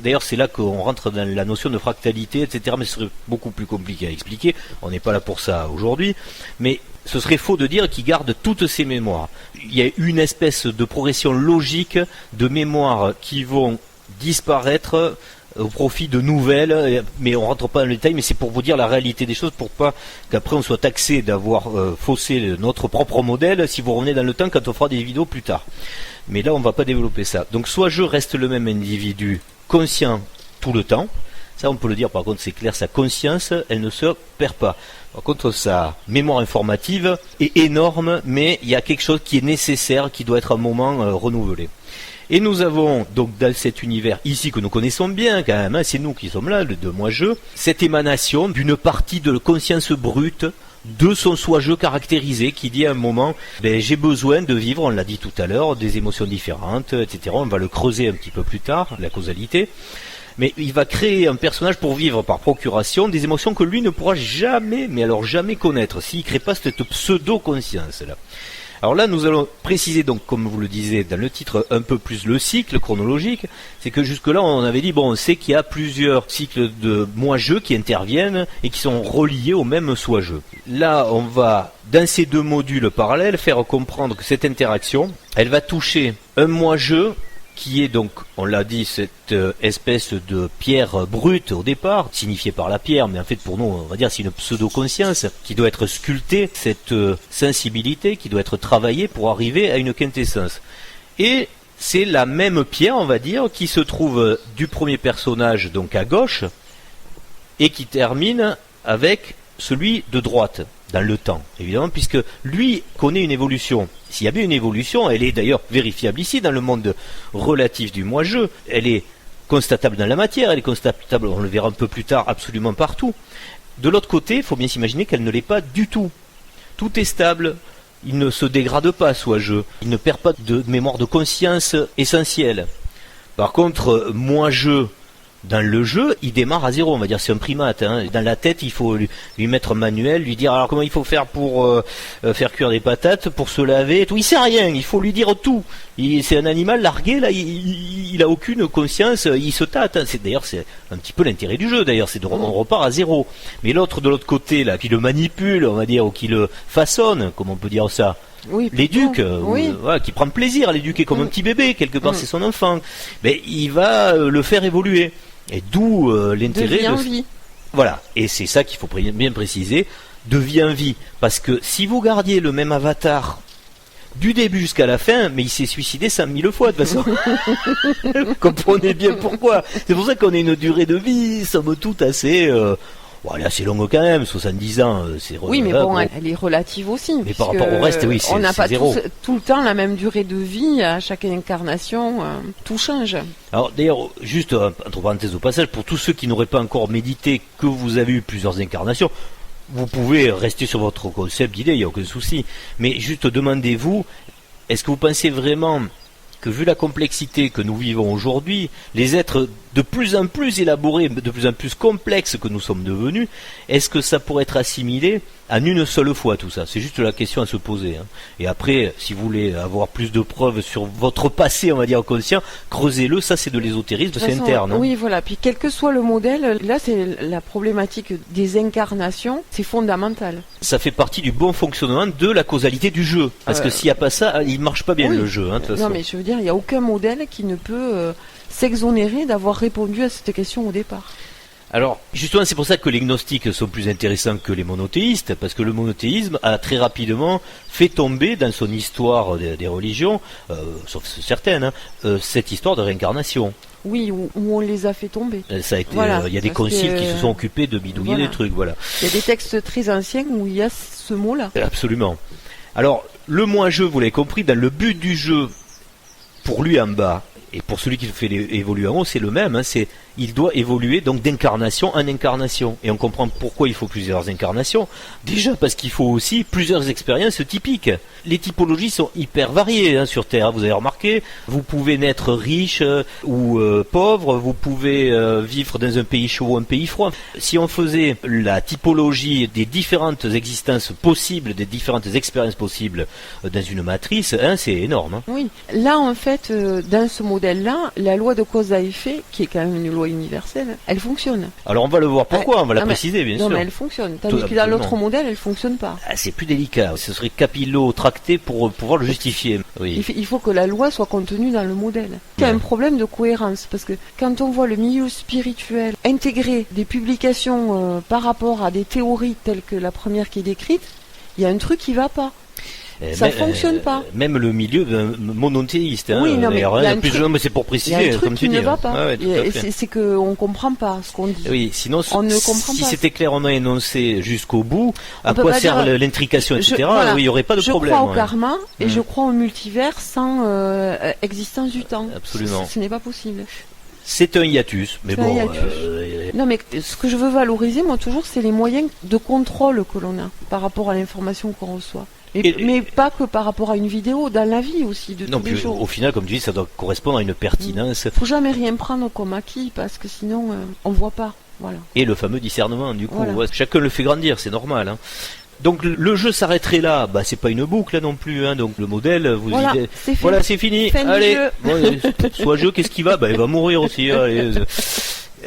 d'ailleurs c'est là qu'on rentre dans la notion de fractalité, etc. Mais ce serait beaucoup plus compliqué à expliquer, on n'est pas là pour ça aujourd'hui. Mais ce serait faux de dire qu'il garde toutes ses mémoires. Il y a une espèce de progression logique de mémoires qui vont disparaître au profit de nouvelles, mais on rentre pas dans le détail, mais c'est pour vous dire la réalité des choses, pour pas qu'après on soit taxé d'avoir faussé notre propre modèle si vous revenez dans le temps quand on fera des vidéos plus tard. Mais là on va pas développer ça. Donc soit je reste le même individu conscient tout le temps, ça on peut le dire, par contre c'est clair, sa conscience elle ne se perd pas. Par contre sa mémoire informative est énorme, mais il y a quelque chose qui est nécessaire, qui doit être à un moment renouvelé. Et nous avons donc dans cet univers ici que nous connaissons bien quand même, hein, c'est nous qui sommes là, le de moi-je, cette émanation d'une partie de conscience brute de son soi-je caractérisé qui dit à un moment, j'ai besoin de vivre, on l'a dit tout à l'heure, des émotions différentes, etc. On va le creuser un petit peu plus tard, la causalité. Mais il va créer un personnage pour vivre par procuration des émotions que lui ne pourra jamais, mais alors jamais connaître, s'il ne crée pas cette pseudo-conscience-là. Alors là, nous allons préciser, donc, comme vous le disiez dans le titre, un peu plus le cycle chronologique. C'est que jusque-là, on avait dit, bon, on sait qu'il y a plusieurs cycles de moi-je qui interviennent et qui sont reliés au même soi-je. Là, on va, dans ces deux modules parallèles, faire comprendre que cette interaction, elle va toucher un moi-je qui est donc, on l'a dit, cette espèce de pierre brute au départ, signifiée par la pierre, mais en fait pour nous, on va dire c'est une pseudo-conscience qui doit être sculptée, cette sensibilité qui doit être travaillée pour arriver à une quintessence. Et c'est la même pierre, on va dire, qui se trouve du premier personnage, donc à gauche, et qui termine avec celui de droite, dans le temps, évidemment, puisque lui connaît une évolution. S'il y a bien une évolution, elle est d'ailleurs vérifiable ici, dans le monde relatif du moi-je, elle est constatable dans la matière, elle est constatable, on le verra un peu plus tard, absolument partout. De l'autre côté, il faut bien s'imaginer qu'elle ne l'est pas du tout. Tout est stable, il ne se dégrade pas, soi-je, il ne perd pas de mémoire de conscience essentielle. Par contre, moi-je, dans le jeu, il démarre à zéro, on va dire, c'est un primate. Hein. Dans la tête, il faut lui mettre un manuel, lui dire alors comment il faut faire pour faire cuire des patates, pour se laver, tout. Il sait rien, il faut lui dire tout. C'est un animal largué, là, il a aucune conscience, il se tâte. Hein. D'ailleurs, c'est un petit peu l'intérêt du jeu, d'ailleurs, c'est on repart à zéro. Mais l'autre de l'autre côté, là, qui le manipule, on va dire, ou qui le façonne, comme on peut dire ça, oui, l'éduque, oui. Voilà, qui prend plaisir à l'éduquer comme un petit bébé, quelque part c'est son enfant, mais il va le faire évoluer. Et d'où l'intérêt de vie en vie. Voilà, et c'est ça qu'il faut bien préciser, de vie en vie. Parce que si vous gardiez le même avatar du début jusqu'à la fin, mais il s'est suicidé 100 000 fois de toute façon. Comprenez bien pourquoi. C'est pour ça qu'on a une durée de vie, somme toute, assez... Voilà, c'est longue quand même, 70 ans, c'est... Oui, mais bon, elle est relative aussi. Mais par rapport au reste, oui, c'est zéro. On n'a pas tout le temps la même durée de vie, à chaque incarnation, tout change. Alors d'ailleurs, juste entre parenthèses au passage, pour tous ceux qui n'auraient pas encore médité que vous avez eu plusieurs incarnations, vous pouvez rester sur votre concept d'idée, il n'y a aucun souci. Mais juste demandez-vous, est-ce que vous pensez vraiment que vu la complexité que nous vivons aujourd'hui, les êtres de plus en plus élaborés, de plus en plus complexes que nous sommes devenus, est-ce que ça pourrait être assimilé en une seule fois tout ça? C'est juste la question à se poser. Et après, si vous voulez avoir plus de preuves sur votre passé, on va dire conscient, creusez-le, ça c'est de l'ésotérisme, c'est interne. Oui, voilà. Puis quel que soit le modèle, là c'est la problématique des incarnations, c'est fondamental. Ça fait partie du bon fonctionnement de la causalité du jeu. Parce que s'il n'y a pas ça, il marche pas bien le jeu. De toute façon. Non mais je veux dire, il n'y a aucun modèle qui ne peut s'exonérer d'avoir répondu à cette question au départ. Alors, justement, c'est pour ça que les gnostiques sont plus intéressants que les monothéistes, parce que le monothéisme a très rapidement fait tomber dans son histoire des religions, sauf certaines, cette histoire de réincarnation. Oui, où on les a fait tomber. Ça a été, il y a des conciles qui se sont occupés de bidouiller des trucs, voilà. Il y a des textes très anciens où il y a ce mot-là. Absolument. Alors, le moi-je, vous l'avez compris, dans le but du jeu, pour lui en bas, et pour celui qui le fait évoluer en haut, c'est le même, il doit évoluer donc d'incarnation en incarnation. Et on comprend pourquoi il faut plusieurs incarnations. Déjà parce qu'il faut aussi plusieurs expériences typiques. Les typologies sont hyper variées sur Terre, vous avez remarqué. Vous pouvez naître riche ou pauvre, vous pouvez vivre dans un pays chaud ou un pays froid. Si on faisait la typologie des différentes existences possibles, des différentes expériences possibles dans une matrice, c'est énorme. Oui, là en fait, dans ce modèle-là, la loi de cause à effet, qui est quand même une loi universelle, elle fonctionne. Alors on va le voir pourquoi, on va la préciser bien sûr. Non mais elle fonctionne, tandis que dans l'autre modèle, elle fonctionne pas. C'est plus délicat, ce serait capillotracté pour pouvoir le justifier. Oui. Il faut que la loi soit contenue dans le modèle. Il y a un problème de cohérence, parce que quand on voit le milieu spirituel intégrer des publications par rapport à des théories telles que la première qui est décrite, il y a un truc qui va pas. Ça fonctionne pas. Même le milieu monothéiste. Oui, non, mais mais c'est pour préciser, comme tu dis. Il y a un truc qui ne va pas. C'est qu'on comprend pas ce qu'on dit. Oui, sinon, on ne comprend si pas. c'était clairement énoncé jusqu'au bout, à quoi sert l'intrication, etc. Voilà, il n'y aurait pas de problème. Je crois au karma et je crois au multivers sans existence du temps. Absolument. Ce n'est pas possible. C'est un hiatus, mais bon. Non, mais ce que je veux valoriser, moi, toujours, c'est les moyens de contrôle que l'on a par rapport à l'information qu'on reçoit. Mais pas que par rapport à une vidéo, dans la vie aussi, de tous les jours. Au final, comme tu dis, ça doit correspondre à une pertinence. Faut jamais rien prendre comme acquis, parce que sinon, on voit pas. Voilà. Et le fameux discernement, du coup. Voilà. Chacun le fait grandir, c'est normal. Donc le jeu s'arrêterait là, c'est pas une boucle là non plus, donc le modèle, c'est fini. Allez, soit jeu, qu'est-ce qui va? Il va mourir aussi. Allez.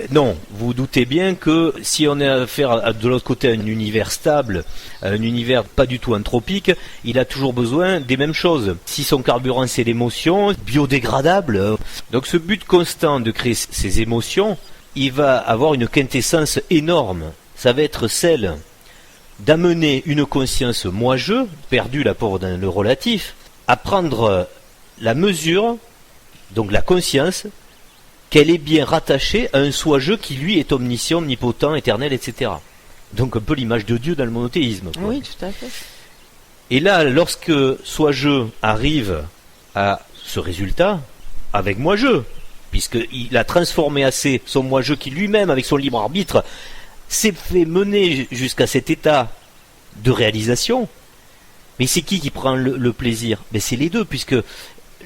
Non, vous doutez bien que si on a affaire de l'autre côté à un univers stable, un univers pas du tout anthropique, il a toujours besoin des mêmes choses. Si son carburant c'est l'émotion, biodégradable, donc ce but constant de créer ces émotions, il va avoir une quintessence énorme. Ça va être celle d'amener une conscience moi-je, perdue la pauvre dans le relatif, à prendre la mesure, donc la conscience, qu'elle est bien rattachée à un soi-je qui lui est omniscient, omnipotent, éternel, etc. Donc un peu l'image de Dieu dans le monothéisme. Oui, tout à fait. Et là, lorsque soi-je arrive à ce résultat, avec moi-je, puisqu'il a transformé assez son moi-je qui lui-même, avec son libre arbitre, s'est fait mener jusqu'à cet état de réalisation, mais c'est qui prend le plaisir? C'est les deux, puisque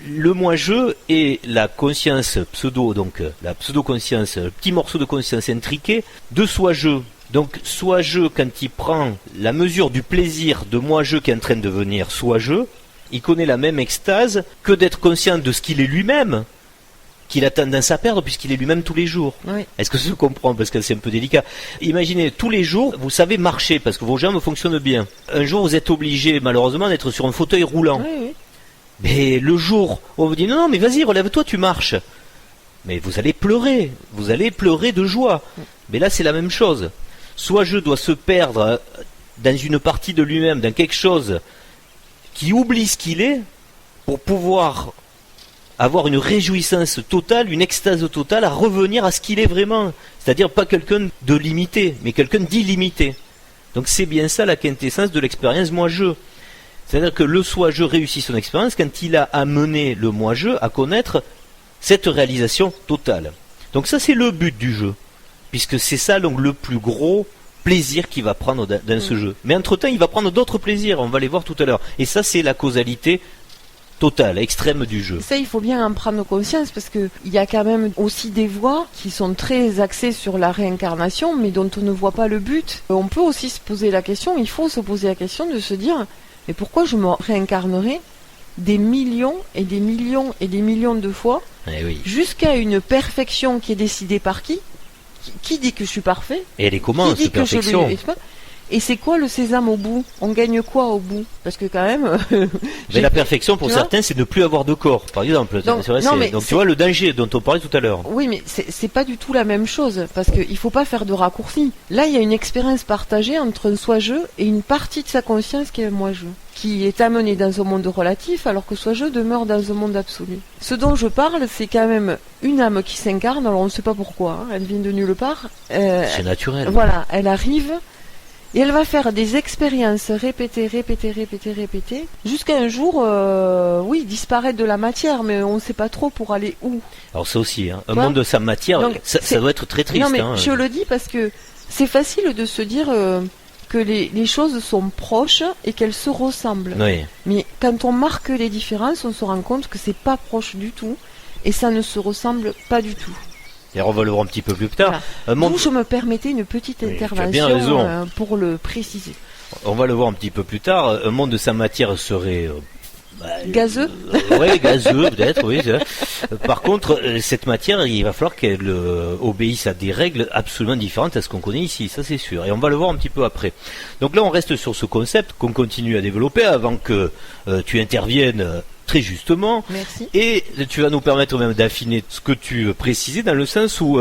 le moi-je et la conscience pseudo, donc la pseudo-conscience, le petit morceau de conscience intriqué de soi-je. Donc soi-je, quand il prend la mesure du plaisir de moi-je qui est en train de devenir soi-je, il connaît la même extase que d'être conscient de ce qu'il est lui-même, qu'il a tendance à perdre puisqu'il est lui-même tous les jours. Oui. Est-ce que je comprends? Parce que c'est un peu délicat. Imaginez, tous les jours, vous savez marcher parce que vos jambes fonctionnent bien. Un jour, vous êtes obligé, malheureusement, d'être sur un fauteuil roulant. Oui. Mais le jour où on vous dit non, mais vas-y, relève-toi, tu marches. Mais vous allez pleurer de joie. Mais là, c'est la même chose. Soit je dois se perdre dans une partie de lui-même, dans quelque chose qui oublie ce qu'il est, pour pouvoir avoir une réjouissance totale, une extase totale, à revenir à ce qu'il est vraiment. C'est-à-dire pas quelqu'un de limité, mais quelqu'un d'illimité. Donc c'est bien ça la quintessence de l'expérience moi-je. C'est-à-dire que le soi-je réussit son expérience quand il a amené le moi-je à connaître cette réalisation totale. Donc ça c'est le but du jeu, puisque c'est ça donc le plus gros plaisir qu'il va prendre dans ce jeu. Mais entre-temps il va prendre d'autres plaisirs, on va les voir tout à l'heure. Et ça c'est la causalité totale, extrême du jeu. Ça, il faut bien en prendre conscience parce que il y a quand même aussi des voies qui sont très axées sur la réincarnation, mais dont on ne voit pas le but. On peut aussi se poser la question, il faut se poser la question de se dire, mais pourquoi je me réincarnerai des millions et des millions et des millions de fois jusqu'à une perfection qui est décidée par qui dit que je suis parfait? Et elle est comment, cette perfection? Et c'est quoi le sésame au bout? On gagne quoi au bout? Parce que quand même... mais la perfection, pour certains, c'est ne plus avoir de corps, par exemple. Donc tu vois le danger dont on parlait tout à l'heure. Oui, mais c'est pas du tout la même chose, parce qu'il faut pas faire de raccourcis. Là, il y a une expérience partagée entre un soi-je et une partie de sa conscience qui est un moi-je, qui est amenée dans un monde relatif, alors que soi-je demeure dans un monde absolu. Ce dont je parle, c'est quand même une âme qui s'incarne, alors on ne sait pas pourquoi, elle vient de nulle part. C'est naturel. Voilà, elle arrive... Et elle va faire des expériences répétées, jusqu'à un jour, disparaître de la matière, mais on ne sait pas trop pour aller où. Alors ça aussi, un monde de sa matière, donc, ça doit être très triste. Non mais je le dis parce que c'est facile de se dire que les choses sont proches et qu'elles se ressemblent. Oui. Mais quand on marque les différences, on se rend compte que c'est pas proche du tout et ça ne se ressemble pas du tout. Et on va le voir un petit peu plus tard. Voilà. D'où je me permettais une petite intervention pour le préciser. On va le voir un petit peu plus tard. Un monde de sa matière serait... gazeux. Oui, gazeux peut-être, oui. Par contre, cette matière, il va falloir qu'elle obéisse à des règles absolument différentes à ce qu'on connaît ici, ça c'est sûr. Et on va le voir un petit peu après. Donc là, on reste sur ce concept qu'on continue à développer avant que tu interviennes... très justement. Merci. Et tu vas nous permettre même d'affiner ce que tu précisais dans le sens où,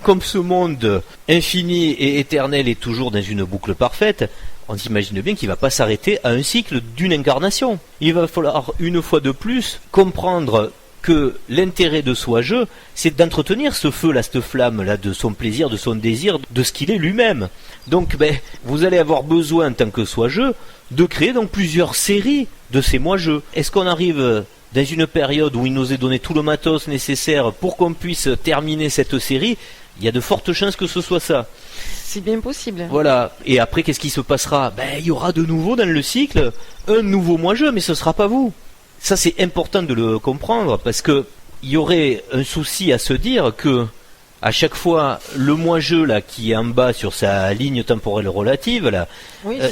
comme ce monde infini et éternel est toujours dans une boucle parfaite, on s'imagine bien qu'il ne va pas s'arrêter à un cycle d'une incarnation. Il va falloir une fois de plus comprendre que l'intérêt de soi-je, c'est d'entretenir ce feu-là, cette flamme-là, de son plaisir, de son désir, de ce qu'il est lui-même. Donc, vous allez avoir besoin, en tant que soi-je, de créer donc plusieurs séries de ces moi-je. Est-ce qu'on arrive dans une période où il nous est donné tout le matos nécessaire pour qu'on puisse terminer cette série? Il y a de fortes chances que ce soit ça. C'est bien possible. Voilà. Et après, qu'est-ce qui se passera? Il y aura de nouveau dans le cycle un nouveau moi-je, mais ce ne sera pas vous. Ça, c'est important de le comprendre parce que il y aurait un souci à se dire que à chaque fois, le moi-je là qui est en bas sur sa ligne temporelle relative là,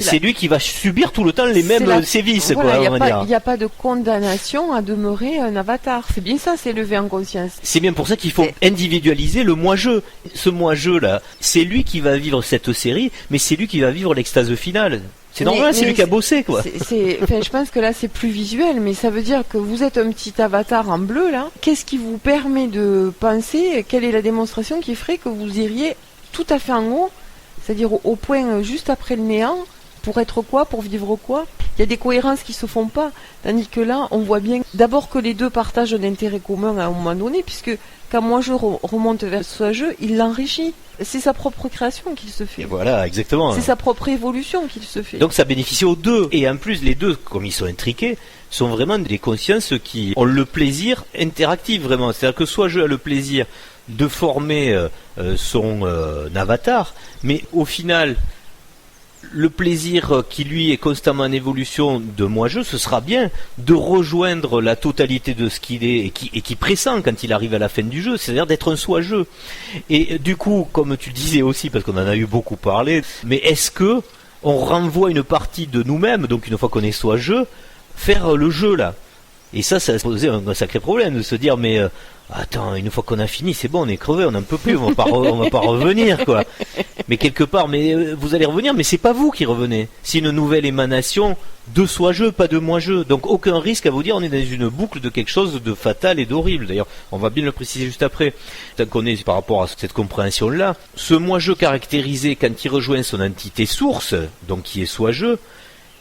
c'est lui qui va subir tout le temps les mêmes sévices. Voilà, il n'y a pas de condamnation à demeurer un avatar. C'est bien ça, c'est élevé en conscience. C'est bien pour ça qu'il faut individualiser le moi-je. Ce moi-je là, c'est lui qui va vivre cette série, mais c'est lui qui va vivre l'extase finale. C'est normal, c'est lui qui a bossé, quoi. Je pense que là, c'est plus visuel, mais ça veut dire que vous êtes un petit avatar en bleu, là. Qu'est-ce qui vous permet de penser, quelle est la démonstration qui ferait que vous iriez tout à fait en haut, c'est-à-dire au point juste après le néant, pour être quoi, pour vivre quoi? Il y a des cohérences qui se font pas. Tandis que là, on voit bien d'abord que les deux partagent un intérêt commun à un moment donné, puisque quand moi je remonte vers ce jeu, il l'enrichit. C'est sa propre création qu'il se fait. Et voilà, exactement. C'est sa propre évolution qu'il se fait. Donc ça bénéficie aux deux. Et en plus, les deux, comme ils sont intriqués, sont vraiment des consciences qui ont le plaisir interactif, vraiment. C'est-à-dire que soit je a le plaisir de former son avatar, mais au final... le plaisir qui lui est constamment en évolution de moi-je, ce sera bien de rejoindre la totalité de ce qu'il est et qui pressent quand il arrive à la fin du jeu, c'est-à-dire d'être un soi-je. Et du coup, comme tu disais aussi, parce qu'on en a eu beaucoup parlé, mais est-ce que on renvoie une partie de nous-mêmes, donc une fois qu'on est soi-je, faire le jeu là? Et ça posait un sacré problème de se dire, mais attends, une fois qu'on a fini, c'est bon, on est crevé, on n'en peut plus, on va pas revenir, quoi. Mais quelque part, vous allez revenir, mais c'est pas vous qui revenez. C'est une nouvelle émanation de soi-je, pas de moi-je. Donc aucun risque à vous dire, on est dans une boucle de quelque chose de fatal et d'horrible. D'ailleurs, on va bien le préciser juste après. Tant qu'on est par rapport à cette compréhension-là, ce moi-je caractérisé quand il rejoint son entité source, donc qui est soi-je,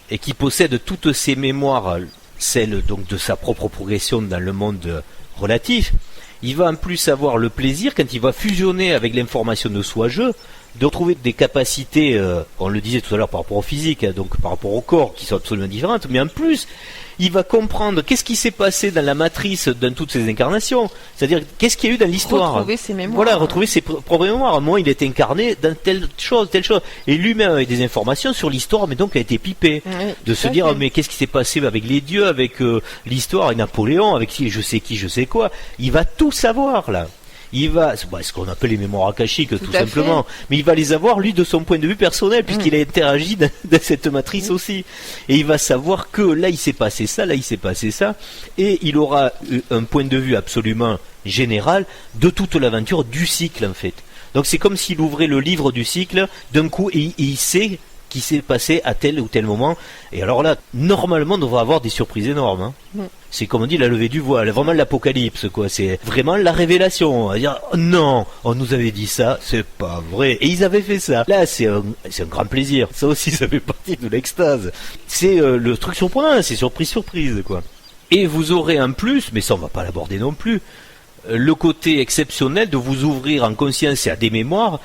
et qui possède toutes ses mémoires, celle donc de sa propre progression dans le monde relatif, il va en plus avoir le plaisir quand il va fusionner avec l'information de soi-je de retrouver des capacités, on le disait tout à l'heure par rapport au physique, donc par rapport au corps, qui sont absolument différentes, mais en plus, il va comprendre qu'est-ce qui s'est passé dans la matrice dans toutes ces incarnations, c'est-à-dire qu'est-ce qu'il y a eu dans l'histoire. Retrouver ses mémoires. Voilà, retrouver ses propres mémoires. Moi, il est incarné dans telle chose. Et lui-même avait des informations sur l'histoire, mais donc a été pipé. Oui, de se dire, mais qu'est-ce qui s'est passé avec les dieux, avec l'histoire, et Napoléon, avec qui, je sais quoi. Il va tout savoir, là. Il va, c'est ce qu'on appelle les mémoires akashiques, tout simplement. Mais il va les avoir, lui, de son point de vue personnel, puisqu'il a interagi dans cette matrice aussi. Et il va savoir que là, il s'est passé ça, là, il s'est passé ça. Et il aura un point de vue absolument général de toute l'aventure du cycle, en fait. Donc c'est comme s'il ouvrait le livre du cycle d'un coup et il sait qui s'est passé à tel ou tel moment. Et alors là, normalement, on va avoir des surprises énormes. Hein. C'est comme on dit la levée du voile, vraiment l'apocalypse, quoi. C'est vraiment la révélation. On va dire, oh, non, on nous avait dit ça, c'est pas vrai. Et ils avaient fait ça. Là, c'est un grand plaisir. Ça aussi, ça fait partie de l'extase. C'est le truc surprenant, c'est surprise, quoi. Et vous aurez en plus, mais ça on va pas l'aborder non plus, le côté exceptionnel de vous ouvrir en conscience et à des mémoires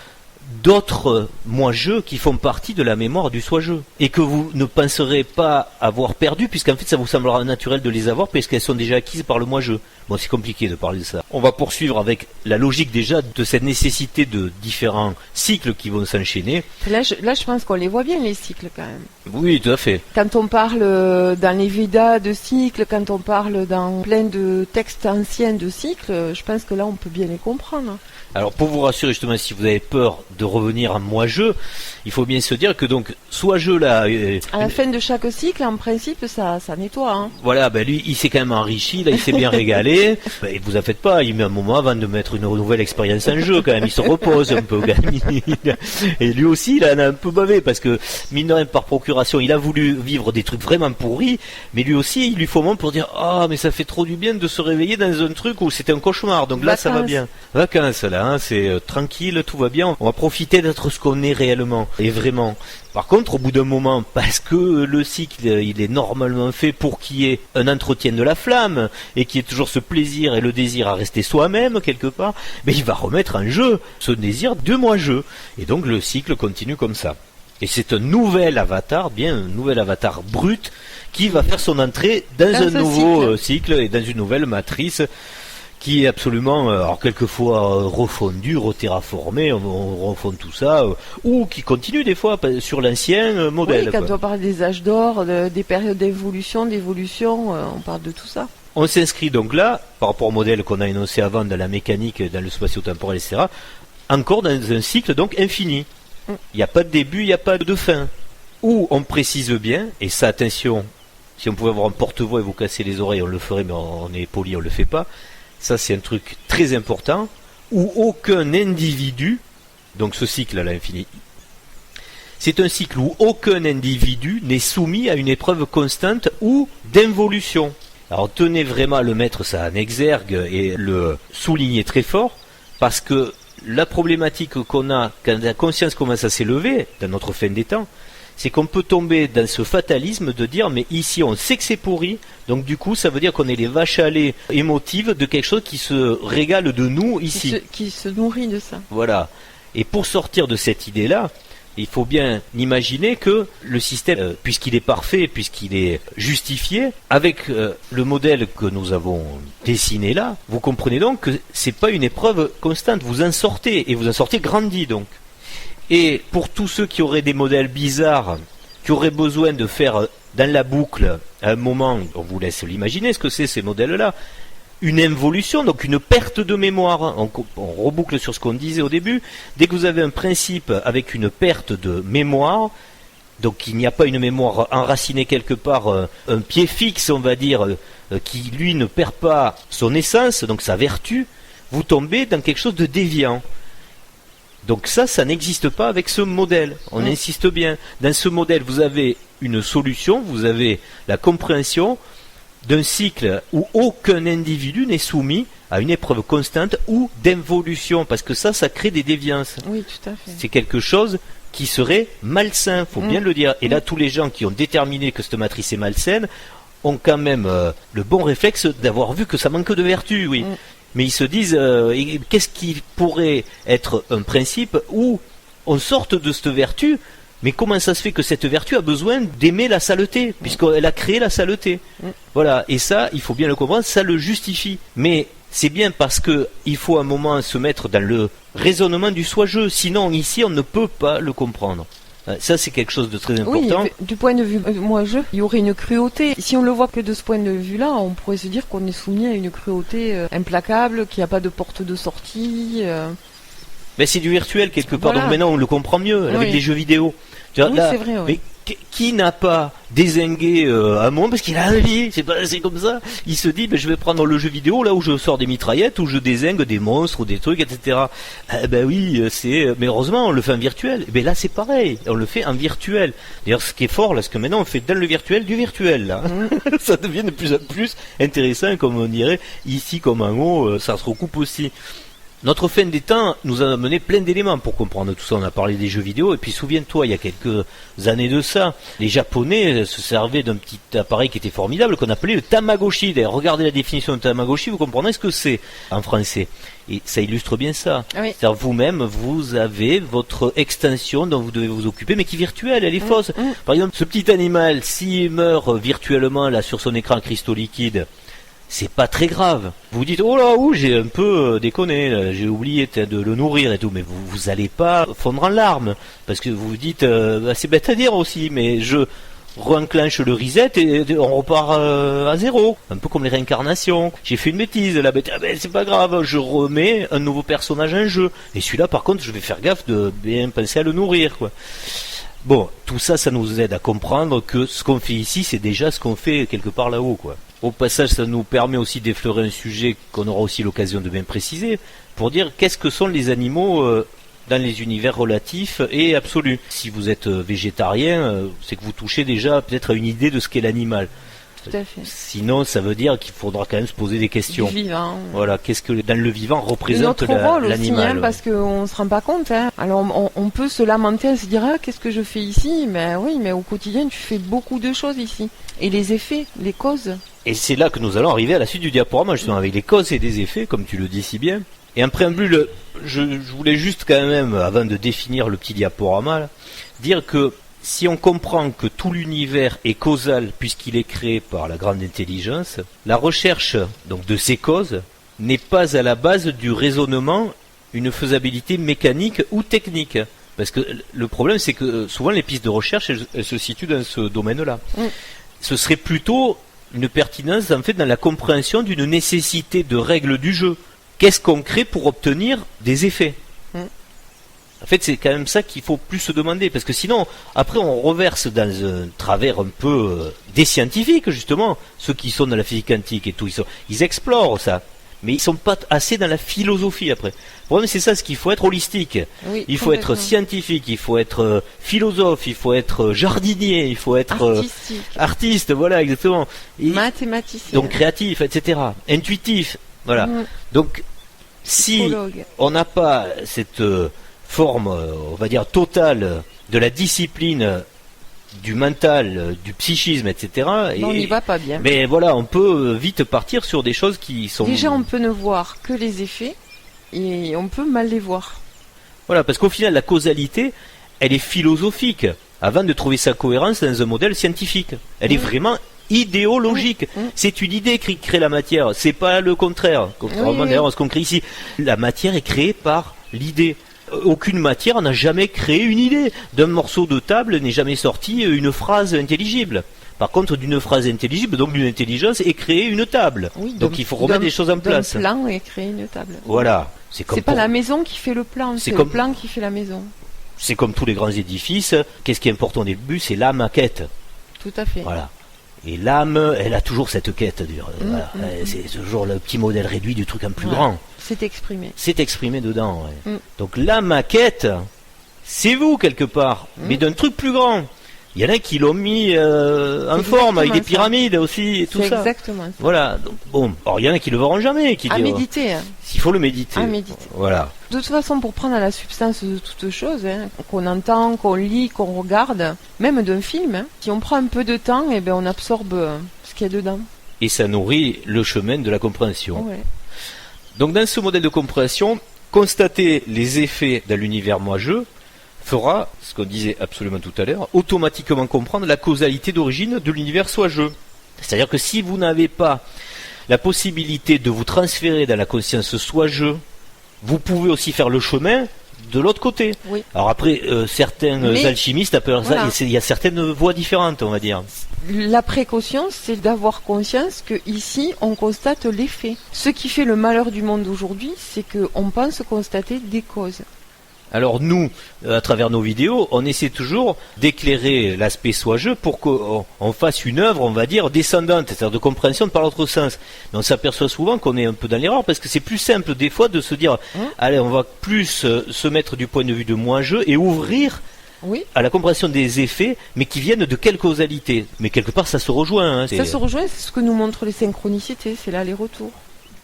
d'autres moi-je qui font partie de la mémoire du soi-je et que vous ne penserez pas avoir perdu puisqu'en fait ça vous semblera naturel de les avoir parce qu'elles sont déjà acquises par le moi-je. Bon, c'est compliqué de parler de ça. On va poursuivre avec la logique déjà de cette nécessité de différents cycles qui vont s'enchaîner. Là, je pense qu'on les voit bien, les cycles, quand même. Oui, tout à fait. Quand on parle dans les Védas de cycles, quand on parle dans plein de textes anciens de cycles, je pense que là, on peut bien les comprendre. Alors, pour vous rassurer, justement, si vous avez peur de revenir en moi-je, il faut bien se dire que donc, soit je là... à la fin de chaque cycle, en principe, ça nettoie. Hein. Voilà, ben lui, il s'est quand même enrichi, là, il s'est bien régalé. Ben, vous en faites pas, il met un moment avant de mettre une nouvelle expérience en jeu, quand même, il se repose un peu. Et lui aussi, il en a un peu bavé, parce que, mine de rien, par procuration, il a voulu vivre des trucs vraiment pourris, mais lui aussi, il lui faut un moment pour dire, ah, mais ça fait trop du bien de se réveiller dans un truc où c'était un cauchemar, donc là, ça va bien. Vacances, là, hein, c'est tranquille, tout va bien, on va profiter d'être ce qu'on est réellement, et vraiment. Par contre, au bout d'un moment, parce que le cycle, il est normalement fait pour qu'il y ait un entretien de la flamme, et qu'il y ait toujours ce plaisir et le désir à rester soi-même, quelque part, mais il va remettre en jeu ce désir de moi-je. Et donc le cycle continue comme ça. Et c'est un nouvel avatar, bien un nouvel avatar brut, qui va faire son entrée dans un nouveau cycle et dans une nouvelle matrice, qui est absolument, alors quelquefois refondu, reterraformé, on refond tout ça, ou qui continue des fois sur l'ancien modèle. Oui, quand on parle des âges d'or, des périodes d'évolution, on parle de tout ça. On s'inscrit donc là, par rapport au modèle qu'on a énoncé avant dans la mécanique, dans le spatio-temporel, etc., encore dans un cycle donc infini. Il n'y a pas de début, il n'y a pas de fin. Où on précise bien, et ça attention, si on pouvait avoir un porte-voix et vous casser les oreilles, on le ferait, mais on est poli, on le fait pas. Ça, c'est un truc très important, où aucun individu, donc ce cycle à l'infini, c'est un cycle où aucun individu n'est soumis à une épreuve constante ou d'involution. Alors tenez vraiment à le mettre ça en exergue et le souligner très fort, parce que la problématique qu'on a quand la conscience commence à s'élever, dans notre fin des temps, c'est qu'on peut tomber dans ce fatalisme de dire mais ici on sait que c'est pourri, donc du coup ça veut dire qu'on est les vaches à lait émotives de quelque chose qui se régale de nous ici. Qui se nourrit de ça. Voilà. Et pour sortir de cette idée-là, il faut bien imaginer que le système, puisqu'il est parfait, puisqu'il est justifié, avec le modèle que nous avons dessiné là, vous comprenez donc que c'est pas une épreuve constante, vous en sortez, et vous en sortez grandi donc. Et pour tous ceux qui auraient des modèles bizarres, qui auraient besoin de faire dans la boucle, à un moment, on vous laisse l'imaginer ce que c'est ces modèles-là, une involution, donc une perte de mémoire. On reboucle sur ce qu'on disait au début. Dès que vous avez un principe avec une perte de mémoire, donc il n'y a pas une mémoire enracinée quelque part, un pied fixe, on va dire, qui lui ne perd pas son essence, donc sa vertu, vous tombez dans quelque chose de déviant. Donc ça n'existe pas avec ce modèle. On insiste bien. Dans ce modèle, vous avez une solution, vous avez la compréhension d'un cycle où aucun individu n'est soumis à une épreuve constante ou d'involution, parce que ça crée des déviances. Oui, tout à fait. C'est quelque chose qui serait malsain, faut bien le dire. Et là, tous les gens qui ont déterminé que cette matrice est malsaine ont quand même le bon réflexe d'avoir vu que ça manque de vertu, oui. Mais ils se disent, qu'est-ce qui pourrait être un principe où on sorte de cette vertu. Mais comment ça se fait que cette vertu a besoin d'aimer la saleté, puisqu'elle a créé la saleté? Voilà, et ça, il faut bien le comprendre, ça le justifie. Mais c'est bien parce que il faut un moment se mettre dans le raisonnement du soi-je, sinon ici on ne peut pas le comprendre. Ça, c'est quelque chose de très important. Oui, du point de vue moi-je, il y aurait une cruauté. Si on le voit que de ce point de vue-là, on pourrait se dire qu'on est soumis à une cruauté implacable, qu'il n'y a pas de porte de sortie. Mais c'est du virtuel quelque part, Voilà. donc maintenant on le comprend mieux avec les jeux vidéo. Tu vois, Oui, là, c'est vrai, oui. mais qui n'a pas dézingué un monde parce qu'il a envie, c'est comme ça. Il se dit, je vais prendre le jeu vidéo là où je sors des mitraillettes, où je dézingue des monstres ou des trucs, etc. Ben oui, mais heureusement on le fait en virtuel. Et ben là c'est pareil, on le fait en virtuel. D'ailleurs, ce qui est fort là, c'est que maintenant on fait dans le virtuel du virtuel là. Ça devient de plus en plus intéressant, comme on dirait ici comme un mot, ça se recoupe aussi. Notre fin des temps nous a amené plein d'éléments pour comprendre tout ça. On a parlé des jeux vidéo, et puis souviens-toi, il y a quelques années de ça, les Japonais se servaient d'un petit appareil qui était formidable, qu'on appelait le Tamagotchi. D'ailleurs, regardez la définition de Tamagotchi, vous comprendrez ce que c'est en français. Et ça illustre bien ça. Oui. C'est-à-dire, vous-même, vous avez votre extension dont vous devez vous occuper, mais qui est virtuelle, elle est fausse. Par exemple, ce petit animal, s'il meurt virtuellement là sur son écran cristaux liquide, c'est pas très grave. Vous dites, oh là, j'ai un peu déconné, là, j'ai oublié de le nourrir et tout, mais vous allez pas fondre en larmes, parce que vous vous dites, c'est bête à dire aussi, mais je re-enclenche le reset et on repart à zéro. Un peu comme les réincarnations. J'ai fait une bêtise, la bête, c'est pas grave, je remets un nouveau personnage en jeu. Et celui-là, par contre, je vais faire gaffe de bien penser à le nourrir, quoi. Bon, tout ça, ça nous aide à comprendre que ce qu'on fait ici, c'est déjà ce qu'on fait quelque part là-haut, quoi. Au passage, ça nous permet aussi d'effleurer un sujet qu'on aura aussi l'occasion de bien préciser, pour dire qu'est-ce que sont les animaux dans les univers relatifs et absolus. Si vous êtes végétarien, c'est que vous touchez déjà peut-être à une idée de ce qu'est l'animal. Tout à fait. Sinon, ça veut dire qu'il faudra quand même se poser des questions. Du vivant. Voilà, qu'est-ce que dans le vivant représente notre rôle l'animal, aussi, parce qu'on se rend pas compte. Alors on peut se lamenter et se dire qu'est-ce que je fais ici? Mais oui, mais au quotidien tu fais beaucoup de choses ici. Et les effets, les causes. Et c'est là que nous allons arriver à la suite du diaporama, justement, avec les causes et des effets, comme tu le dis si bien. Et en préambule, je voulais juste quand même, avant de définir le petit diaporama, là, dire que si on comprend que tout l'univers est causal puisqu'il est créé par la grande intelligence, la recherche donc de ces causes n'est pas à la base du raisonnement une faisabilité mécanique ou technique. Parce que le problème, c'est que souvent les pistes de recherche, elles se situent dans ce domaine-là. Ce serait plutôt une pertinence en fait dans la compréhension d'une nécessité de règles du jeu. Qu'est-ce qu'on crée pour obtenir des effets? En fait, c'est quand même ça qu'il faut plus se demander, parce que sinon, après, on reverse dans un travers un peu des scientifiques, justement, ceux qui sont dans la physique quantique et tout, ils explorent ça, mais ils sont pas assez dans la philosophie après. Le problème, c'est ça, ce qu'il faut être holistique. Oui, il faut être scientifique, il faut être philosophe, il faut être jardinier, il faut être artiste, voilà, exactement. Et mathématicien. Donc créatif, etc. Intuitif, voilà. Donc, si on n'a pas cette forme, on va dire, totale de la discipline, du mental, du psychisme, etc. On n'y va pas bien. Mais voilà, on peut vite partir sur des choses qui sont... Déjà, on peut ne voir que les effets, et on peut mal les voir. Voilà, parce qu'au final, la causalité, elle est philosophique, avant de trouver sa cohérence dans un modèle scientifique. Elle est vraiment idéologique. C'est une idée qui crée la matière, c'est pas le contraire. Contrairement d'ailleurs à ce qu'on crée ici. La matière est créée par l'idée. Aucune matière n'a jamais créé une idée. D'un morceau de table n'est jamais sorti une phrase intelligible. Par contre, d'une phrase intelligible, donc d'une intelligence, est créée une table. Oui, donc il faut remettre des choses en place. Un plan et créer une table. Voilà. C'est pas la maison qui fait le plan, c'est le plan qui fait la maison. C'est comme tous les grands édifices. Qu'est-ce qui est important au début? C'est la maquette. Tout à fait. Voilà. Et l'âme, elle a toujours cette quête. Voilà. C'est toujours le petit modèle réduit du truc un plus grand. C'est exprimé. C'est exprimé dedans. Donc la maquette, c'est vous quelque part, mais d'un truc plus grand. Il y en a qui l'ont mis en forme avec des pyramides aussi et tout ça. C'est exactement ça. Voilà. Donc, bon, alors il y en a qui le verront jamais. Qui méditer. Il faut le méditer. À méditer. Voilà. De toute façon, pour prendre la substance de toute chose, qu'on entend, qu'on lit, qu'on regarde, même d'un film, si on prend un peu de temps, on absorbe ce qu'il y a dedans. Et ça nourrit le chemin de la compréhension. Ouais. Donc dans ce modèle de compréhension, constater les effets dans l'univers moi-je fera, ce qu'on disait absolument tout à l'heure, automatiquement comprendre la causalité d'origine de l'univers soigeux. C'est-à-dire que si vous n'avez pas la possibilité de vous transférer dans la conscience soigeux, vous pouvez aussi faire le chemin de l'autre côté. Oui. Alors après, certains alchimistes appellent ça, voilà. il y a certaines voies différentes, on va dire. La précaution, c'est d'avoir conscience que ici, on constate les faits. Ce qui fait le malheur du monde aujourd'hui, c'est qu'on pense constater des causes. Alors nous, à travers nos vidéos, on essaie toujours d'éclairer l'aspect soigeux pour qu'on fasse une œuvre, on va dire, descendante, c'est-à-dire de compréhension par l'autre sens. Mais on s'aperçoit souvent qu'on est un peu dans l'erreur, parce que c'est plus simple des fois de se dire, allez, on va plus se mettre du point de vue de moi-je et ouvrir à la compréhension des effets, mais qui viennent de quelle causalité. Mais quelque part, ça se rejoint. Ça se rejoint, c'est ce que nous montrent les synchronicités, c'est l'aller-retour.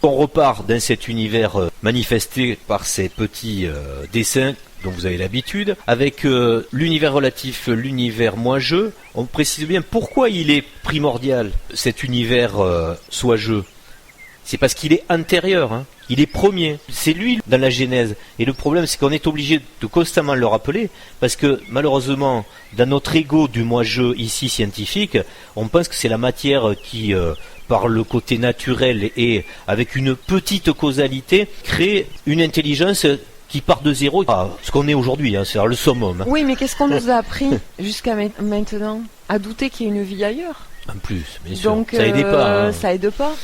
On repart dans cet univers manifesté par ces petits dessins dont vous avez l'habitude, avec l'univers relatif, l'univers moi-je. On précise bien pourquoi il est primordial, cet univers soi-je. C'est parce qu'il est antérieur, hein. Il est premier. C'est lui dans la genèse. Et le problème, c'est qu'on est obligé de constamment le rappeler, parce que malheureusement, dans notre ego du moi-je ici scientifique, on pense que c'est la matière qui, par le côté naturel et avec une petite causalité, crée une intelligence qui part de zéro, ce qu'on est aujourd'hui, hein, c'est le summum. Oui, mais qu'est-ce qu'on nous a appris jusqu'à maintenant? À douter qu'il y ait une vie ailleurs. En plus, bien sûr. Donc, ça aide pas. Hein. Ça aide pas.